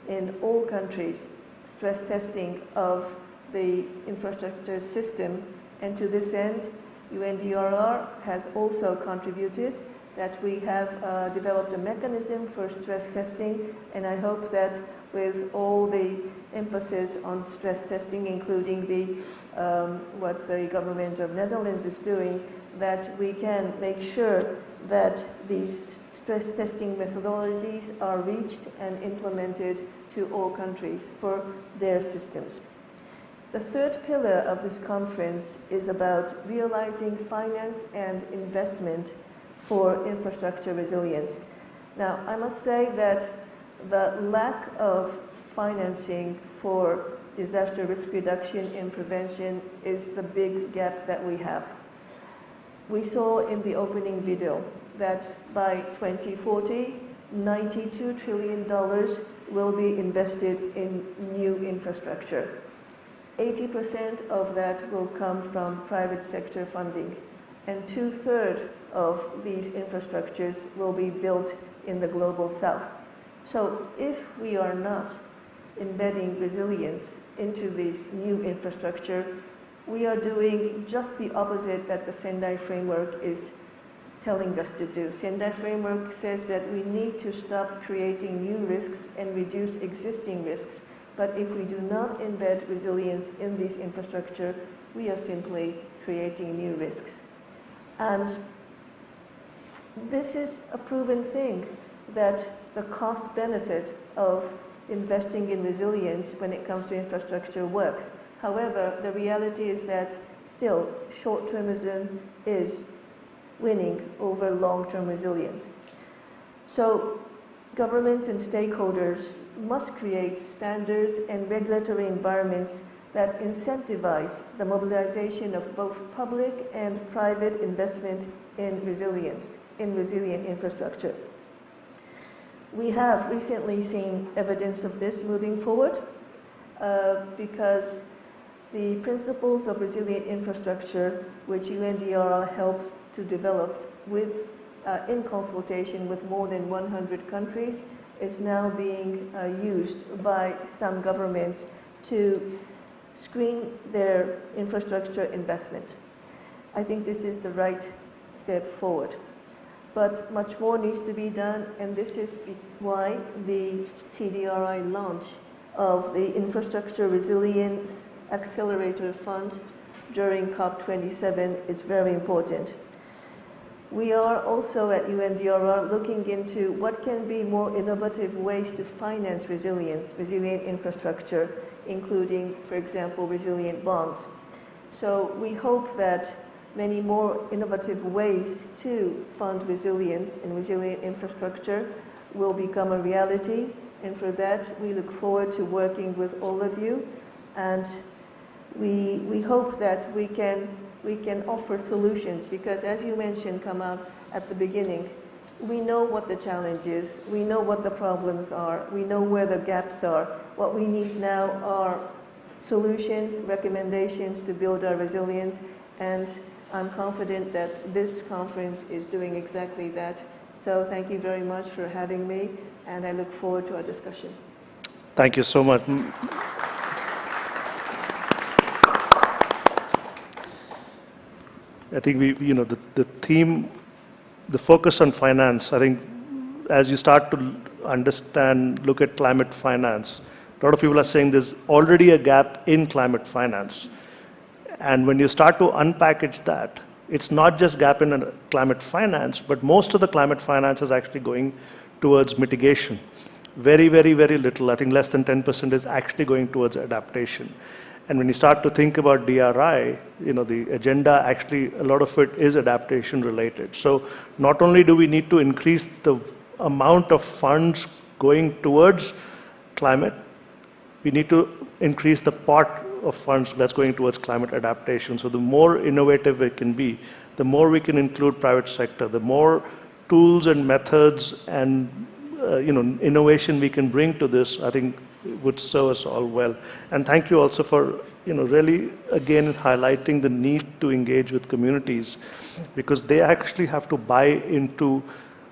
in all countries, stress testing of the infrastructure system. And to this end, UNDRR has also contributed that we have developed a mechanism for stress testing, and I hope that with all the emphasis on stress testing, including the what the government of Netherlands is doing, that we can make sure that these stress testing methodologies are reached and implemented to all countries for their systems. The third pillar of this conference is about realizing finance and investment for infrastructure resilience. Now, I must say that the lack of financing for disaster risk reduction and prevention is the big gap that we have. We saw in the opening video that by 2040, $92 trillion will be invested in new infrastructure. 80% of that will come from private sector funding, and 2/3 of these infrastructures will be built in the global south. So if we are not embedding resilience into this new infrastructure, we are doing just the opposite that the Sendai Framework is telling us to do. Sendai Framework says that we need to stop creating new risks and reduce existing risks. But if we do not embed resilience in this infrastructure, we are simply creating new risks. And this is a proven thing, that the cost benefit of investing in resilience when it comes to infrastructure works. However, the reality is that still short-termism is winning over long-term resilience. So governments and stakeholders must create standards and regulatory environments that incentivize the mobilization of both public and private investment in resilience, in resilient infrastructure. We have recently seen evidence of this moving forward because the principles of resilient infrastructure, which UNDRR helped to develop with, in consultation with more than 100 countries, is now being used by some governments to screen their infrastructure investment. I think this is the right step forward. But much more needs to be done, and this is why the CDRI launch of the Infrastructure Resilience Accelerator Fund during COP27 is very important. We are also at UNDRR looking into what can be more innovative ways to finance resilience, resilient infrastructure, including, for example, resilient bonds. So we hope that many more innovative ways to fund resilience and resilient infrastructure will become a reality. And for that, we look forward to working with all of you. And we hope that we can offer solutions, because as you mentioned, Kamal, at the beginning, we know what the challenge is, we know what the problems are, we know where the gaps are. What we need now are solutions, recommendations to build our resilience, and I'm confident that this conference is doing exactly that. So thank you very much for having me, and I look forward to our discussion. Thank you so much. I think the theme, the focus on finance, I think as you start to understand, look at climate finance, a lot of people are saying there's already a gap in climate finance. And when you start to unpackage that, it's not just gap in climate finance, but most of the climate finance is actually going towards mitigation. Very, very, very little, I think less than 10% is actually going towards adaptation. And when you start to think about DRI, the agenda, actually, a lot of it is adaptation related. So not only do we need to increase the amount of funds going towards climate, we need to increase the part of funds that's going towards climate adaptation. So the more innovative it can be, the more we can include private sector, the more tools and methods and innovation we can bring to this, I think would serve us all well. And thank you also for really again highlighting the need to engage with communities, because they actually have to buy into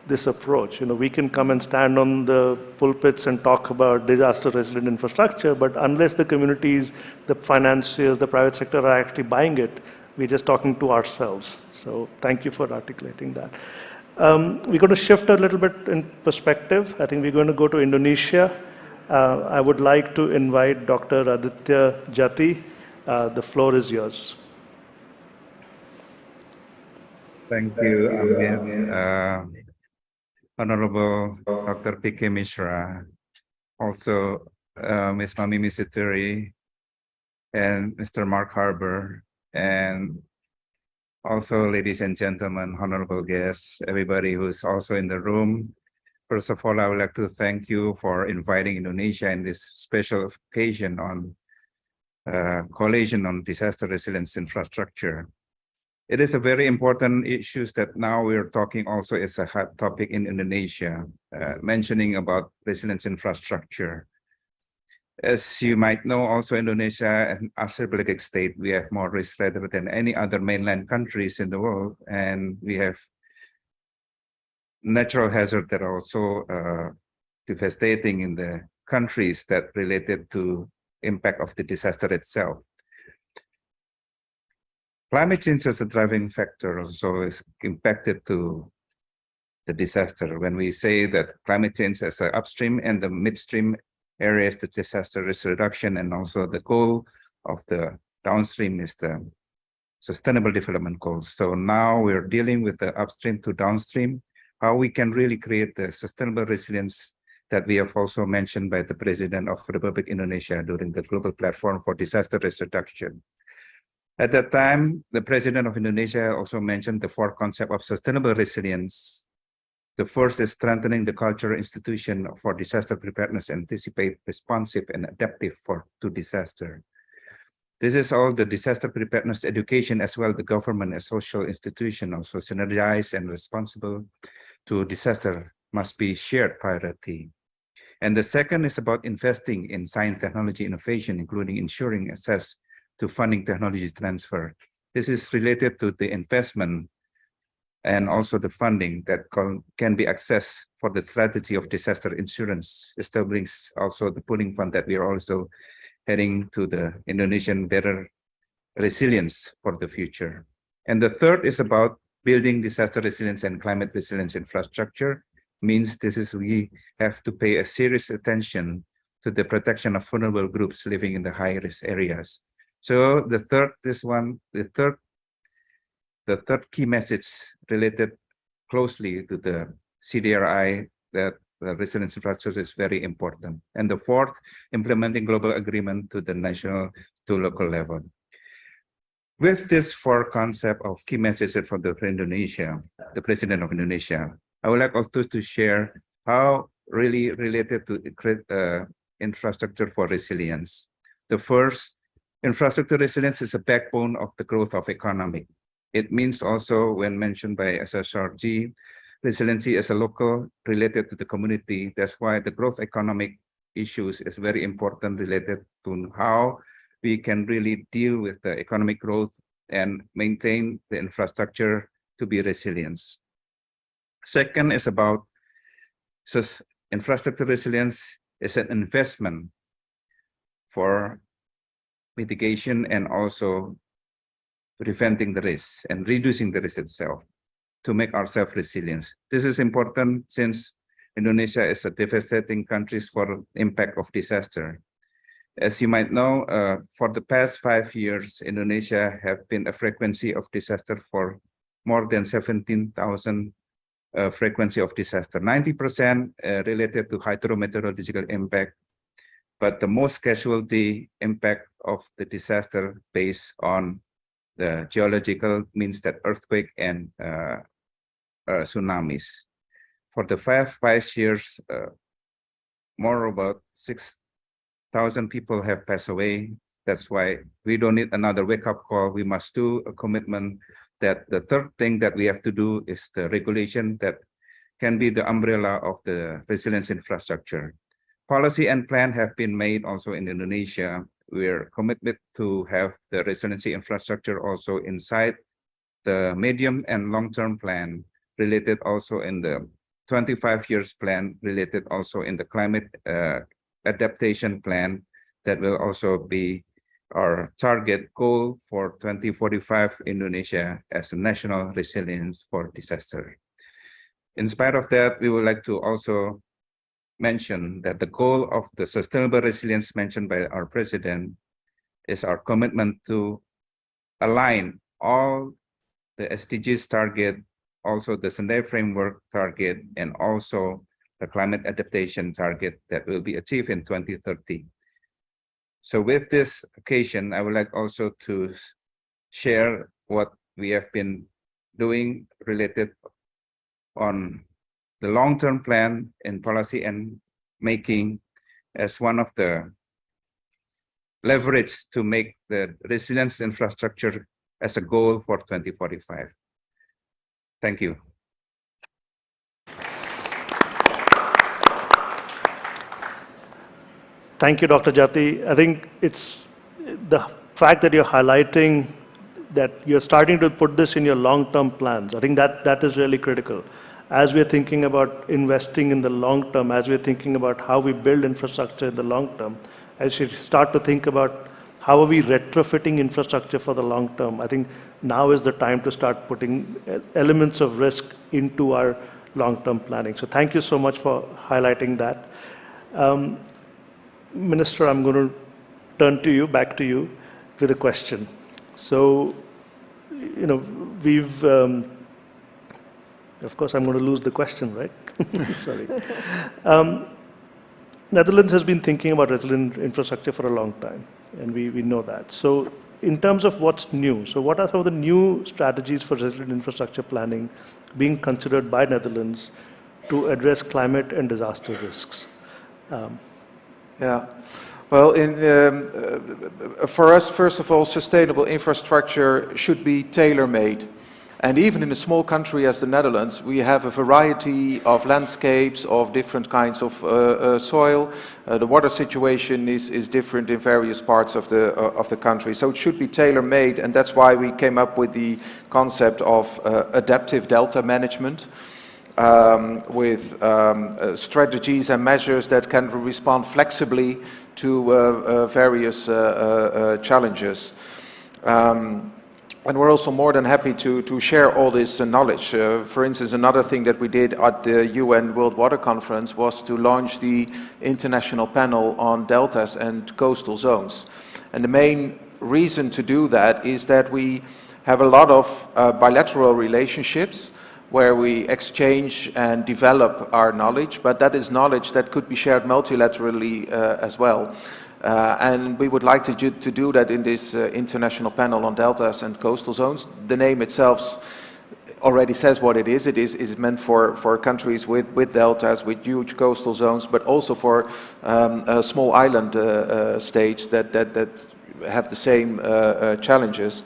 this approach. We can come and stand on the pulpits and talk about disaster resilient infrastructure, but unless the communities, the financiers, the private sector are actually buying it, we're just talking to ourselves. So thank you for articulating that. We're going to shift a little bit in perspective. I think we're going to go to Indonesia. I would like to invite Dr. Aditya Jati. The floor is yours. Thank you, Amit. Honorable Dr. P.K. Mishra, also Ms. Mami Misituri, and Mr. Mark Harbour, and also ladies and gentlemen, honorable guests, everybody who's also in the room. First of all, I would like to thank you for inviting Indonesia in this special occasion on Coalition on Disaster Resilience Infrastructure. It is a very important issue that now we're talking also as a hot topic in Indonesia, mentioning about resilience infrastructure. As you might know, also Indonesia, an Asia-Pacific state, we have more risk rather than any other mainland countries in the world, and we have natural hazards that are also devastating in the countries that related to impact of the disaster itself. Climate change as a driving factor also is impacted to the disaster. When we say that climate change as an upstream and the midstream areas, the disaster risk reduction, and also the goal of the downstream is the sustainable development goals. So now we're dealing with the upstream to downstream, how we can really create the sustainable resilience that we have also mentioned by the President of Republic Indonesia during the Global Platform for Disaster Risk Reduction. At that time, the President of Indonesia also mentioned the four concepts of sustainable resilience. The first is strengthening the cultural institution for disaster preparedness, anticipate, responsive, and adaptive to disaster. This is all the disaster preparedness education as well the government and social institution also synergized and responsible to disaster must be shared priority. And the second is about investing in science, technology, innovation, including ensuring access to funding technology transfer. This is related to the investment and also the funding that can be accessed for the strategy of disaster insurance, establishing also the pooling fund that we are also heading to the Indonesian better resilience for the future. And the third is about building disaster resilience and climate resilience infrastructure. Means this is we have to pay a serious attention to the protection of vulnerable groups living in the high-risk areas. So the third key message related closely to the CDRI, that the resilience infrastructure is very important. And the fourth, implementing global agreement to the national to local level. With this four concept of key messages from the Indonesia, the President of Indonesia, I would like also to share how really related to infrastructure for resilience. The first, infrastructure resilience is a backbone of the growth of economy. It means also, when mentioned by SSRG, resiliency as a local related to the community. That's why the growth economic issues is very important related to how we can really deal with the economic growth and maintain the infrastructure to be resilient. Second is about infrastructure resilience is an investment for mitigation and also preventing the risk and reducing the risk itself to make ourselves resilient. This is important since Indonesia is a devastating country for impact of disaster. As you might know, for the past 5 years, Indonesia have been a frequency of disaster for more than 17,000 frequency of disaster, 90% related to hydrometeorological impact, but the most casualty impact of the disaster based on the geological means that earthquake and tsunamis. For the 5 years, more about 6,000 people have passed away, That's why we don't need another wake-up call. We must do a commitment that the third thing that we have to do is the regulation that can be the umbrella of the resilience infrastructure. Policy and plan have been made also in Indonesia. We're committed to have the resiliency infrastructure also inside the medium and long-term plan, related also in the 25 years plan, related also in the climate adaptation plan, that will also be our target goal for 2045 Indonesia as a national resilience for disaster. In spite of that, we would like to also mention that the goal of the sustainable resilience mentioned by our president is our commitment to align all the SDGs target, also the Sendai framework target, and also the climate adaptation target that will be achieved in 2030. So with this occasion, I would like also to share what we have been doing related on the long-term plan in policy and making as one of the leverage to make the resilience infrastructure as a goal for 2045. Thank you. Thank you, Dr. Jati. I think it's the fact that you're highlighting that you're starting to put this in your long-term plans. I think that is really critical. As we're thinking about investing in the long term, as we're thinking about how we build infrastructure in the long term, as we start to think about how are we retrofitting infrastructure for the long term, I think now is the time to start putting elements of risk into our long-term planning. So thank you so much for highlighting that. Minister, I'm going to turn to you, back to you, with a question. So, you know, we've, of course, I'm going to lose the question, right? Sorry. Netherlands has been thinking about resilient infrastructure for a long time, and we know that. So in terms of what's new, so what are some of the new strategies for resilient infrastructure planning being considered by Netherlands to address climate and disaster risks? Yeah. Well, for us, first of all, sustainable infrastructure should be tailor-made. And even in a small country as the Netherlands, we have a variety of landscapes, of different kinds of soil. The water situation is different in various parts of the country. So it should be tailor-made, and that's why we came up with the concept of adaptive delta management, with strategies and measures that can respond flexibly to various challenges. And we're also more than happy to share all this knowledge. For instance, another thing that we did at the UN World Water Conference was to launch the International Panel on Deltas and Coastal Zones. And the main reason to do that is that we have a lot of bilateral relationships where we exchange and develop our knowledge, but that is knowledge that could be shared multilaterally as well. And we would like to do that in this International Panel on Deltas and Coastal Zones. The name itself already says what it is. It is meant for countries with deltas, with huge coastal zones, but also for small island states that have the same challenges.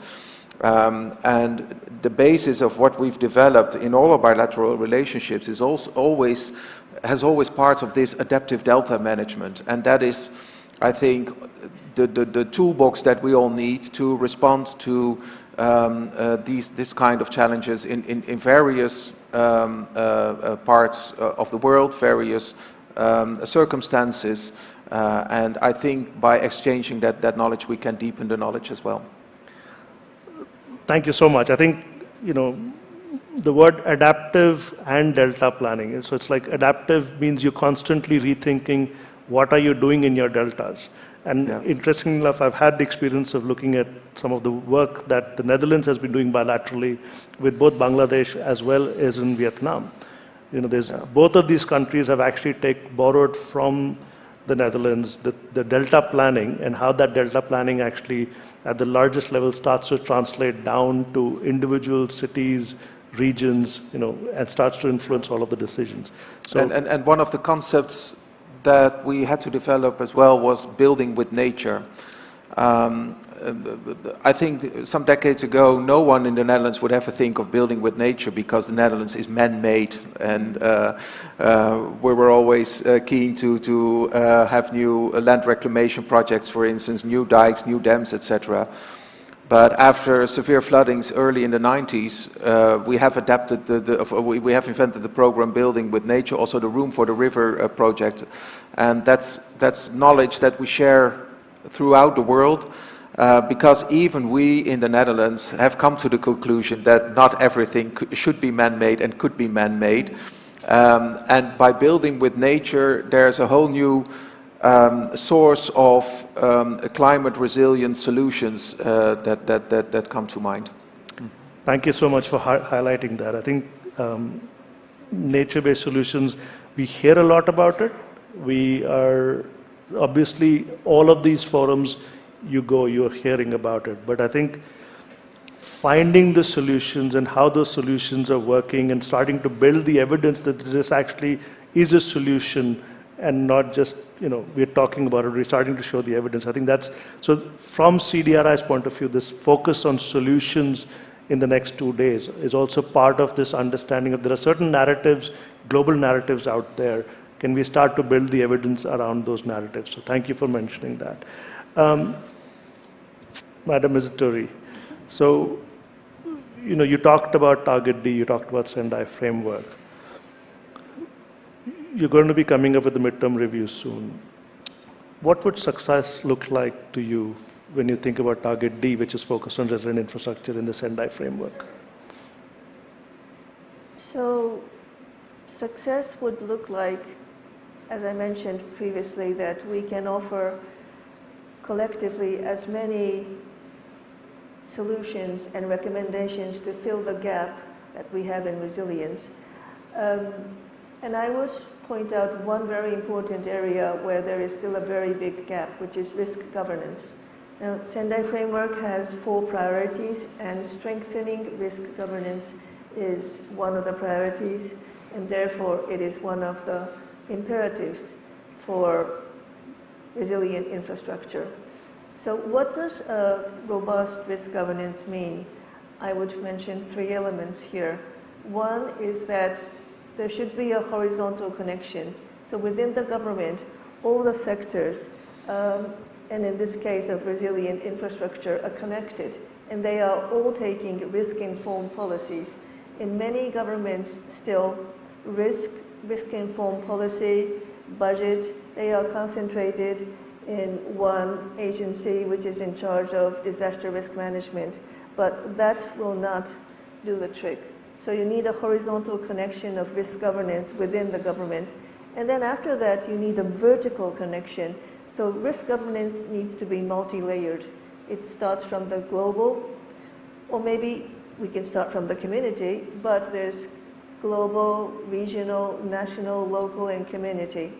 And the basis of what we've developed in all our bilateral relationships is also has always parts of this adaptive delta management, and that is, I think, the toolbox that we all need to respond to this kind of challenges in various parts of the world, various circumstances, and I think by exchanging that knowledge, we can deepen the knowledge as well. Thank you so much. I think, you know, the word adaptive and delta planning. So it's like adaptive means you're constantly rethinking what are you doing in your deltas. And interestingly enough, I've had the experience of looking at some of the work that the Netherlands has been doing bilaterally with both Bangladesh as well as in Vietnam. You know, there's both of these countries have actually borrowed from the Netherlands the delta planning, and how that delta planning actually at the largest level starts to translate down to individual cities, regions, you know, and starts to influence all of the decisions. So, and one of the concepts that we had to develop as well was building with nature. I think some decades ago, no one in the Netherlands would ever think of building with nature because the Netherlands is man-made, and we were always keen to have new land reclamation projects, for instance, new dikes, new dams, etc. But after severe floodings early in the 90s, we have adapted we have invented the program Building with Nature, also the Room for the River project, and that's knowledge that we share throughout the world, because even we in the Netherlands have come to the conclusion that not everything should be man-made and could be man-made, and by building with nature, there's a whole new source of climate resilient solutions that come to mind. Thank you so much for highlighting that. I think nature-based solutions, we hear a lot about it. We are, obviously, all of these forums, you're hearing about it. But I think finding the solutions and how those solutions are working and starting to build the evidence that this actually is a solution and not just, we're talking about it, we're starting to show the evidence. I think that's, so from CDRI's point of view, this focus on solutions in the next 2 days is also part of this understanding of there are certain narratives, global narratives out there. Can we start to build the evidence around those narratives? So thank you for mentioning that. Madam Mizuturi, so, you talked about Target D, you talked about Sendai framework. You're going to be coming up with the midterm review soon. What would success look like to you when you think about Target D, which is focused on resilient infrastructure in the Sendai framework? So success would look like, as I mentioned previously, that we can offer collectively as many solutions and recommendations to fill the gap that we have in resilience. And I would point out one very important area where there is still a very big gap, which is risk governance. Now, Sendai Framework has 4 priorities, and strengthening risk governance is one of the priorities, and therefore it is one of the imperatives for resilient infrastructure. So what does robust risk governance mean? I would mention 3 elements here. One is that there should be a horizontal connection. So within the government, all the sectors, and in this case of resilient infrastructure, are connected, and they are all taking risk-informed policies. In many governments still, risk-informed policy, budget, they are concentrated in one agency which is in charge of disaster risk management, but that will not do the trick. So you need a horizontal connection of risk governance within the government. And then after that, you need a vertical connection. So risk governance needs to be multi-layered. It starts from the global, or maybe we can start from the community, but there's global, regional, national, local, and community.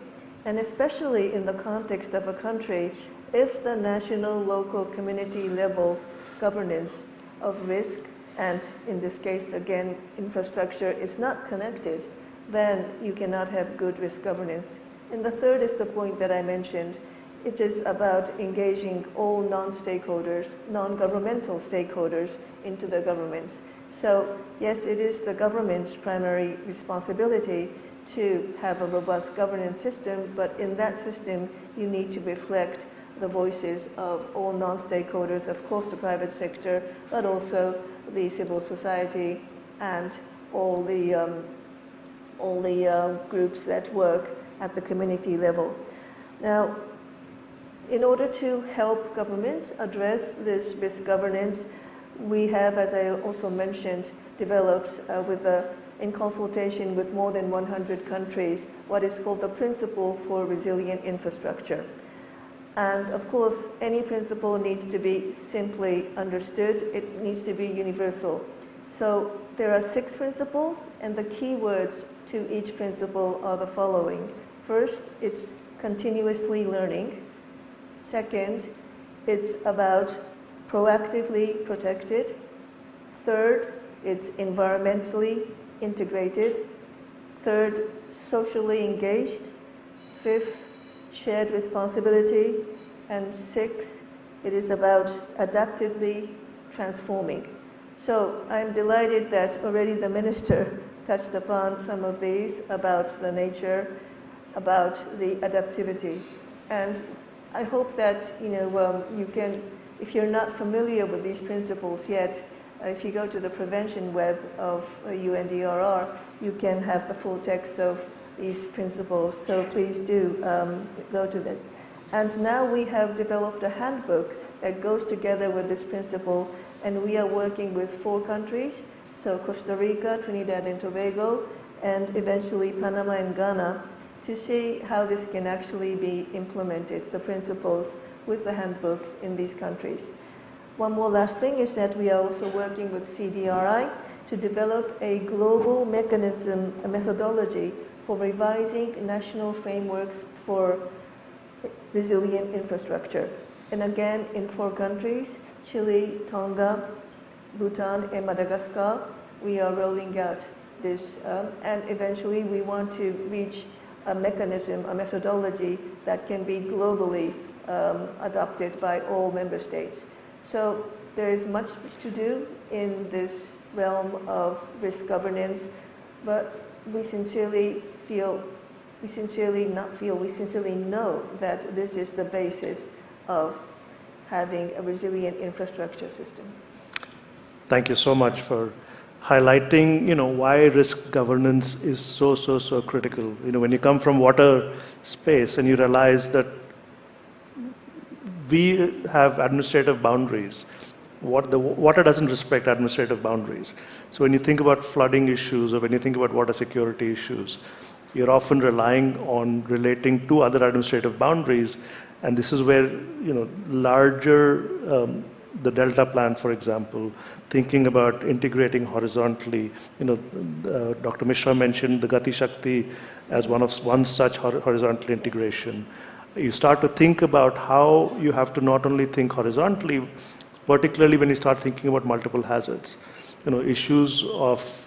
And especially in the context of a country, if the national, local, community level governance of risk, and in this case, again, infrastructure is not connected, then you cannot have good risk governance. And the third is the point that I mentioned. It is about engaging all non-stakeholders, non-governmental stakeholders into the governments. So yes, it is the government's primary responsibility to have a robust governance system, but in that system, you need to reflect the voices of all non-stakeholders, of course the private sector, but also the civil society and all the groups that work at the community level. Now, in order to help government address this risk governance, we have, as I also mentioned, developed in consultation with more than 100 countries, what is called the Principle for Resilient Infrastructure. And of course, any principle needs to be simply understood. It needs to be universal. So there are 6 principles, and the key words to each principle are the following. First, it's continuously learning. Second, it's about proactively protected. Third, it's environmentally integrated. Third, socially engaged. Fifth, shared responsibility. And 6, It is about adaptively transforming. So I'm delighted that already the minister touched upon some of these about the nature, about the adaptivity. And I hope that you can, if you're not familiar with these principles yet, if you go to the prevention web of UNDRR, you can have the full text of these principles. So please do go to that. And now we have developed a handbook that goes together with this principle, and we are working with 4 countries, so Costa Rica, Trinidad and Tobago, and eventually Panama and Ghana, to see how this can actually be implemented, the principles with the handbook in these countries. One more last thing is that we are also working with CDRI to develop a global mechanism, a methodology for revising national frameworks for resilient infrastructure. And again, in 4 countries, Chile, Tonga, Bhutan, and Madagascar, we are rolling out this, and eventually we want to reach a mechanism, a methodology that can be globally adopted by all member states. So there is much to do in this realm of risk governance, but we sincerely know that this is the basis of having a resilient infrastructure system. Thank you so much for highlighting, why risk governance is so critical. When you come from water space and you realize that we have administrative boundaries, the water doesn't respect administrative boundaries. So when you think about flooding issues or when you think about water security issues, you're often relying on relating to other administrative boundaries, and this is where larger the Delta Plan, for example, thinking about integrating horizontally. Dr. Mishra mentioned the Gati Shakti as one such horizontal integration. You start to think about how you have to not only think horizontally, particularly when you start thinking about multiple hazards. Issues of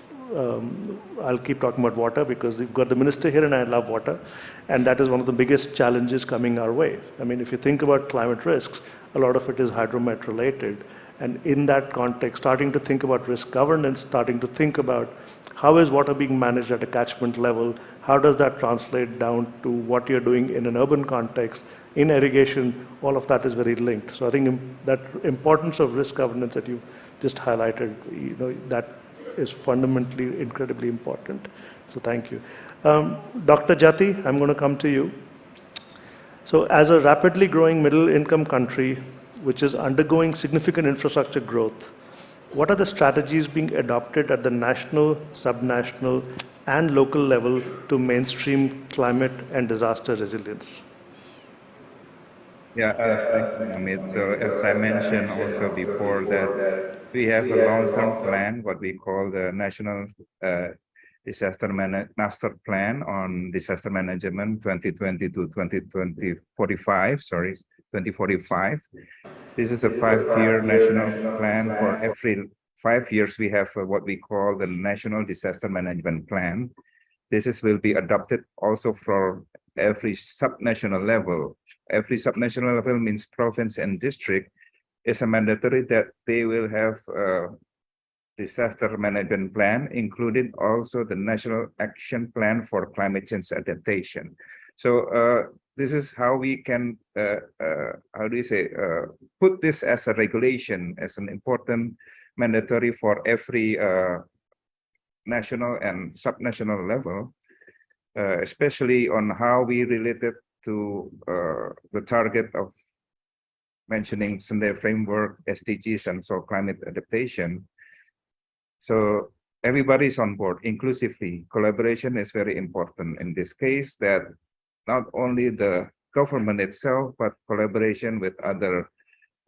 I'll keep talking about water because we've got the minister here and I love water, and that is one of the biggest challenges coming our way. I mean, if you think about climate risks, a lot of it is hydromet related, and in that context, starting to think about risk governance, starting to think about how is water being managed at a catchment level, how does that translate down to what you're doing in an urban context, in irrigation, all of that is very linked. So I think that importance of risk governance that you just highlighted, that is fundamentally incredibly important. So thank you. Dr. Jati, I'm going to come to you. So as a rapidly growing middle income country, which is undergoing significant infrastructure growth, what are the strategies being adopted at the national, subnational, and local level to mainstream climate and disaster resilience? Yeah, thank you, Amit. So as I mentioned also before that we have a long-term plan, what we call the National Master Plan on Disaster Management 2020 to 2045. This is a 5-year national plan. For every 5 years, we have what we call the National Disaster Management Plan. This will be adopted also for every subnational level. Every subnational level means province and district. Is a mandatory that they will have a disaster management plan, including also the National Action Plan for Climate Change Adaptation. So this is how we can, put this as a regulation, as an important mandatory for every national and subnational level, especially on how we relate it to the target of mentioning Sendai framework, SDGs, and so climate adaptation. So everybody's on board, inclusively. Collaboration is very important in this case, that not only the government itself, but collaboration with other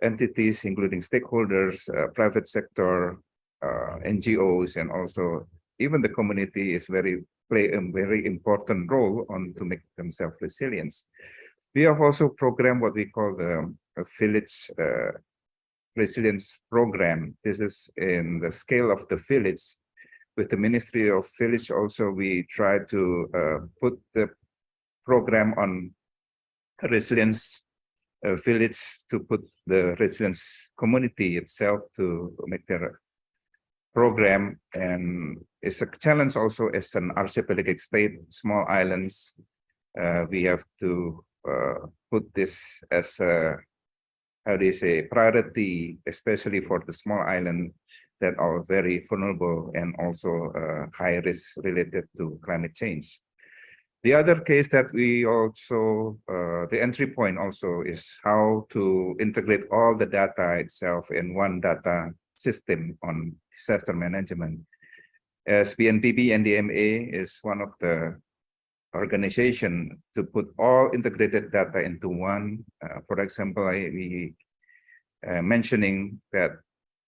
entities, including stakeholders, private sector, NGOs, and also even the community play a very important role to make themselves resilient. We have also programmed what we call the village resilience program. This is in the scale of the village. With the Ministry of Village also, we try to put the program on resilience village to put the resilience community itself to make their program. And it's a challenge also as an archipelagic state, small islands. We have to put this as a, how do you say, priority, especially for the small island that are very vulnerable and also high risk related to climate change. The other case that we also, the entry point also is how to integrate all the data itself in one data system on disaster management. As BNPB NDMA is one of the organization to put all integrated data into one. For example, we mentioning that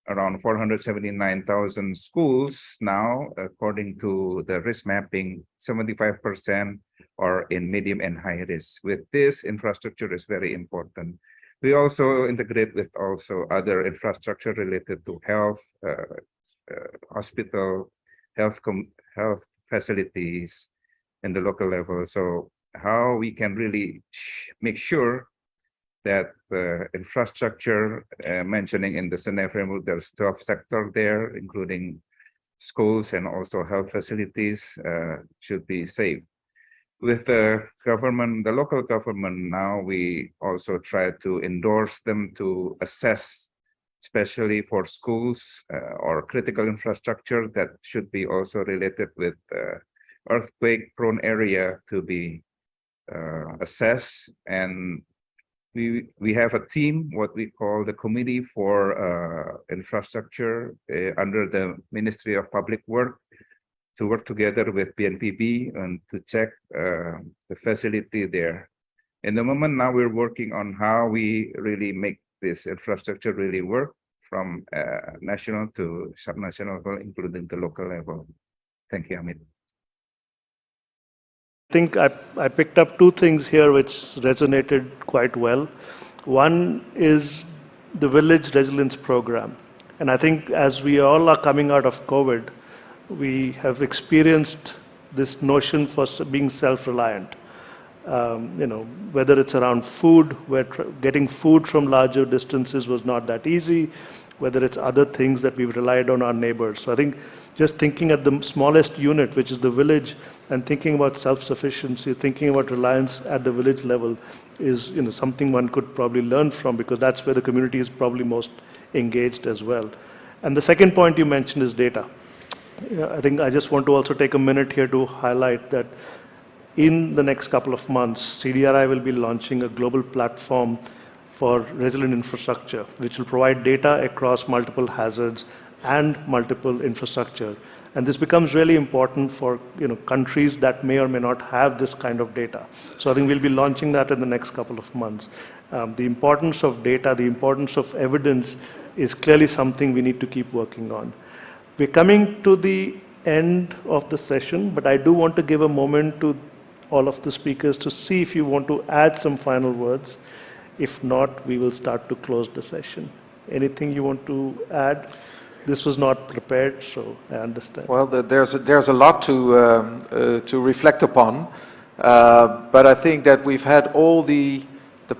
around 479,000 schools now, according to the risk mapping, 75% are in medium and high risk. With this, infrastructure is very important. We also integrate with also other infrastructure related to health, hospital, health facilities in the local level. So how we can really make sure that the infrastructure mentioning in the Senate framework, there's 12 sector there, including schools and also health facilities should be safe. With the government, the local government now, we also try to endorse them to assess, especially for schools or critical infrastructure that should be also related with earthquake prone area to be assessed. And we have a team, what we call the Committee for Infrastructure under the Ministry of Public Work, to work together with BNPB and to check the facility there. In the moment now, we're working on how we really make this infrastructure really work from national to subnational level, including the local level. Thank you, Amit. I think I picked up two things here which resonated quite well. One is the Village Resilience Program. And I think as we all are coming out of COVID, we have experienced this notion for being self-reliant. Whether it's around food, where getting food from larger distances was not that easy, whether it's other things that we've relied on our neighbors. So I think just thinking at the smallest unit, which is the village, and thinking about self-sufficiency, thinking about reliance at the village level is something one could probably learn from, because that's where the community is probably most engaged as well. And the second point you mentioned is data. I think I just want to also take a minute here to highlight that in the next couple of months, CDRI will be launching a global platform for resilient infrastructure, which will provide data across multiple hazards and multiple infrastructure. And this becomes really important for countries that may or may not have this kind of data. So I think we'll be launching that in the next couple of months. The importance of data, the importance of evidence is clearly something we need to keep working on. We're coming to the end of the session, but I do want to give a moment to all of the speakers to see if you want to add some final words. If not, we will start to close the session. Anything you want to add? This was not prepared, so I understand. Well, there's a lot to reflect upon, but I think that we've had all the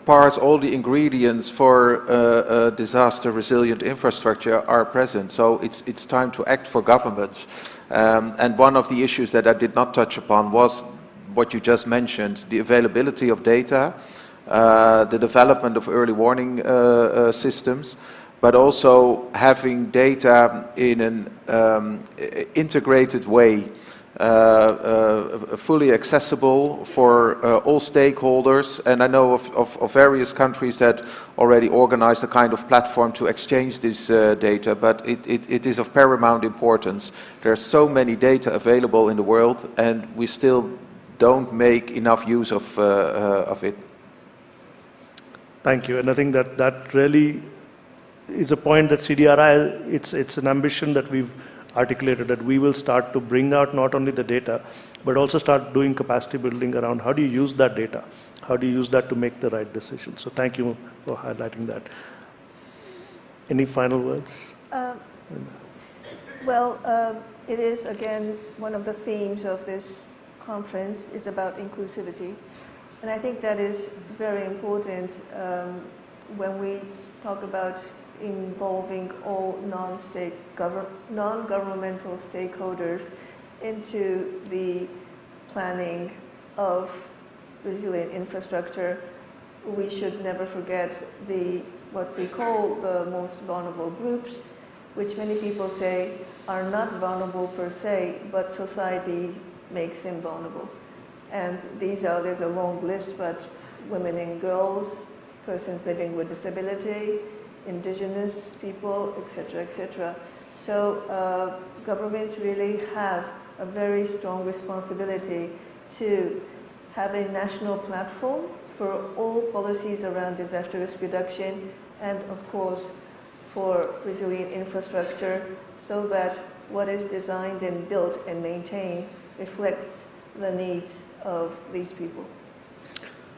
parts, all the ingredients for a disaster resilient infrastructure are present. So it's time to act for governments. And one of the issues that I did not touch upon was what you just mentioned, the availability of data, the development of early warning systems, but also having data in an integrated way, fully accessible for all stakeholders. And I know of various countries that already organized a kind of platform to exchange this data, but it is of paramount importance. There are so many data available in the world, and we still don't make enough use of it. Thank you. And I think that really is a point that CDRI, it's an ambition that we've articulated, that we will start to bring out not only the data, but also start doing capacity building around how do you use that data? How do you use that to make the right decision? So thank you for highlighting that. Any final words? It is, again, one of the themes of this conference is about inclusivity. And I think that is very important when we talk about involving all non-governmental stakeholders into the planning of resilient infrastructure. We should never forget what we call the most vulnerable groups, which many people say are not vulnerable per se, but society makes them vulnerable. And there's a long list, but women and girls, persons living with disability, indigenous people, etc., etc. So governments really have a very strong responsibility to have a national platform for all policies around disaster risk reduction and, of course, for resilient infrastructure, so that what is designed and built and maintained reflects the needs of these people.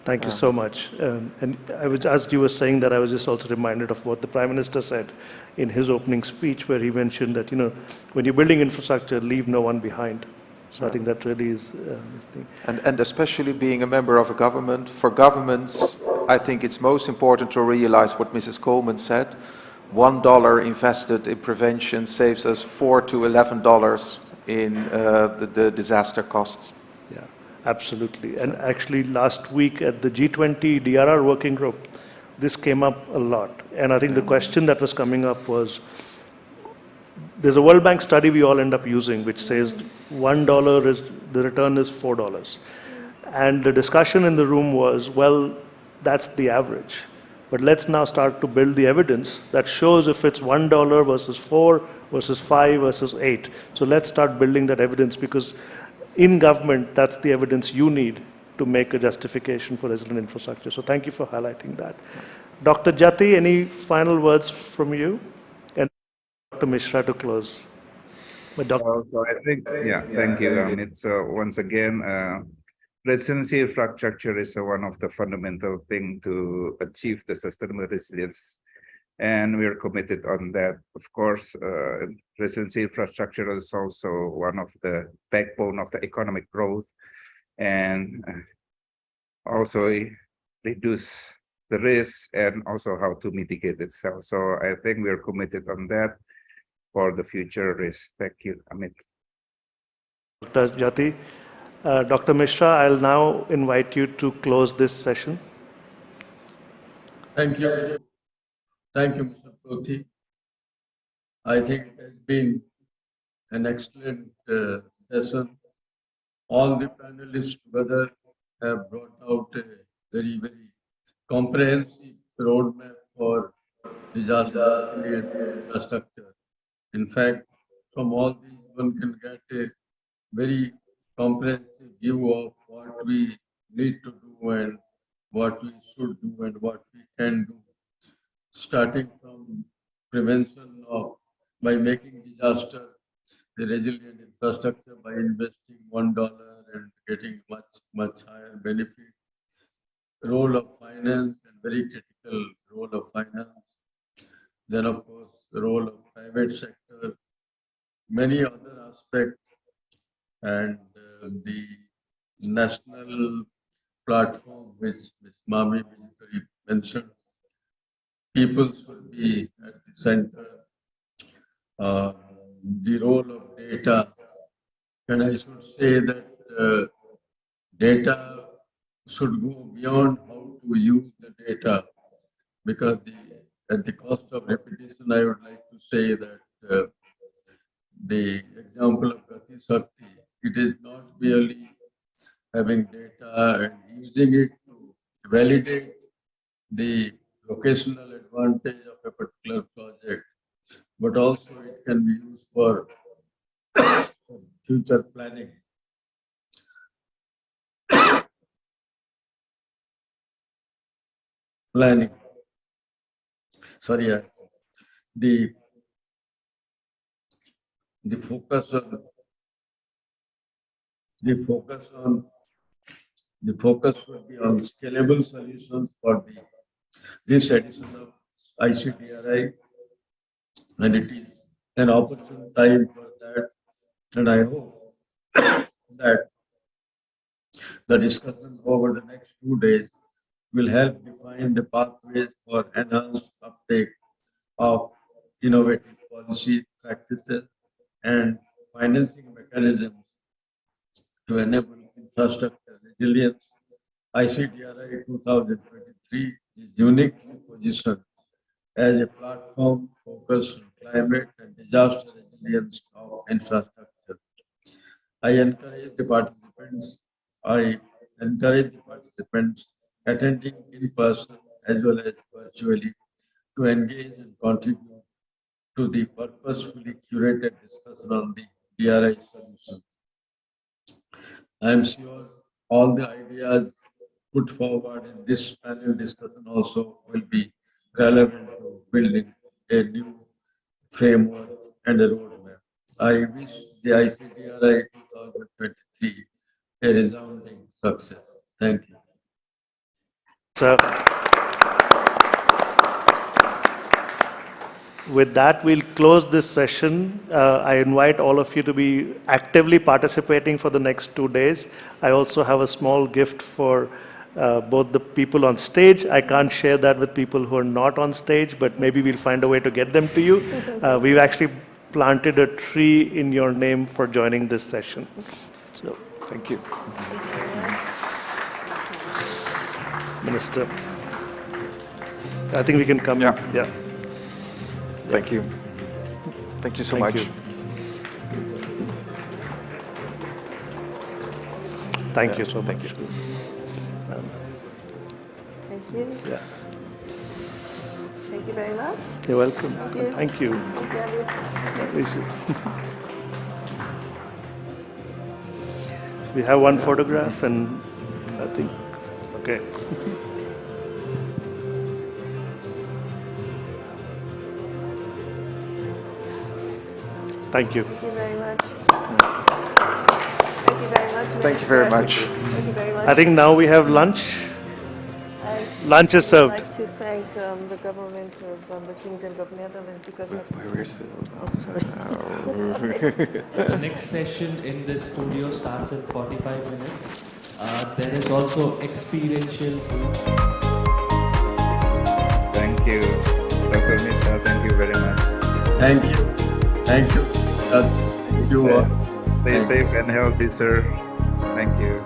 Thank you so much. And as you were saying that, I was just also reminded of what the Prime Minister said in his opening speech, where he mentioned that, when you're building infrastructure, leave no one behind. So I think that really is this thing. And especially being a member of a government, for governments, I think it's most important to realize what Mrs. Coleman said. $1 invested in prevention saves us $4 to $11 in the disaster costs. Yeah, absolutely. And actually last week at the G20 DRR working group, this came up a lot. And I think the question that was coming up was, there's a World Bank study we all end up using, which says $1 is, the return is $4. And the discussion in the room was, well, that's the average. But let's now start to build the evidence that shows if it's $1 versus 4 versus 5 versus 8. So let's start building that evidence, because in government, that's the evidence you need to make a justification for resilient infrastructure. So thank you for highlighting that. Dr. Jati, any final words from you? And Dr. Mishra to close. So I think, thank you. It's once again, resiliency infrastructure is one of the fundamental things to achieve the sustainable resilience, and we are committed on that. Of course, resiliency infrastructure is also one of the backbone of the economic growth, and also reduce the risk and also how to mitigate itself. So I think we are committed on that for the future risk. Thank you, Amit. Dr. Jati. Dr. Mishra, I'll now invite you to close this session. Thank you. Thank you, Mr. Pruthi. I think it has been an excellent session. All the panelists together have brought out a very, very comprehensive roadmap for disaster infrastructure. In fact, from all these, one can get a very comprehensive view of what we need to do and what we should do and what we can do, starting from prevention of by making disaster the resilient infrastructure by investing $1 and getting much higher benefit. Role of finance and very critical role of finance. Then of course the role of private sector, many other aspects, and the national platform which Ms. Mami Vijitari mentioned. People should be at the center. The role of data, and I should say that data should go beyond how to use the data, because at the cost of repetition, I would like to say that the example of Gati Shakti, it is not merely having data and using it to validate the locational advantage of a particular project, but also it can be used for future planning. Sorry, the focus should be on scalable solutions for this edition of ICDRI, and it is an opportune time for that. And I hope that The discussion over the next 2 days will help define the pathways for enhanced uptake of innovative policy practices and financing mechanisms to enable infrastructure resilience. ICTRI 2023 is uniquely positioned as a platform focused on climate and disaster resilience of infrastructure. I encourage the participants attending in person as well as virtually to engage and contribute to the purposefully curated discussion on the DRI solution. I am sure all the ideas put forward in this panel discussion also will be relevant to building a new framework and a roadmap. I wish the ICTRI 2023 a resounding success. Thank you. So, with that, we'll close this session. I invite all of you to be actively participating for the next 2 days. I also have a small gift for both the people on stage. I can't share that with people who are not on stage, but maybe we'll find a way to get them to you. We've actually planted a tree in your name for joining this session. So, thank you. Minister, I think we can come. Yeah. Thank you. Thank you so Thank much. you. Thank you so much. Thank you. Thank you. Yeah. Thank you very much. You're welcome. Thank you. Thank you. Thank you, Amit. We should- We have one photograph and I think, okay. Thank you. Thank you very much. Thank you very much. Thank you very Minister. much. Thank you very much. I think now we have lunch. I Lunch is would served. like to thank the government of the Kingdom of Netherlands because of. Where is it? The next session in this studio starts in 45 minutes. There is also experiential food. Thank you, Dr. Mishra. Thank you very much. Thank you. Thank you. Thank you all. Stay safe and healthy, sir. Thank you.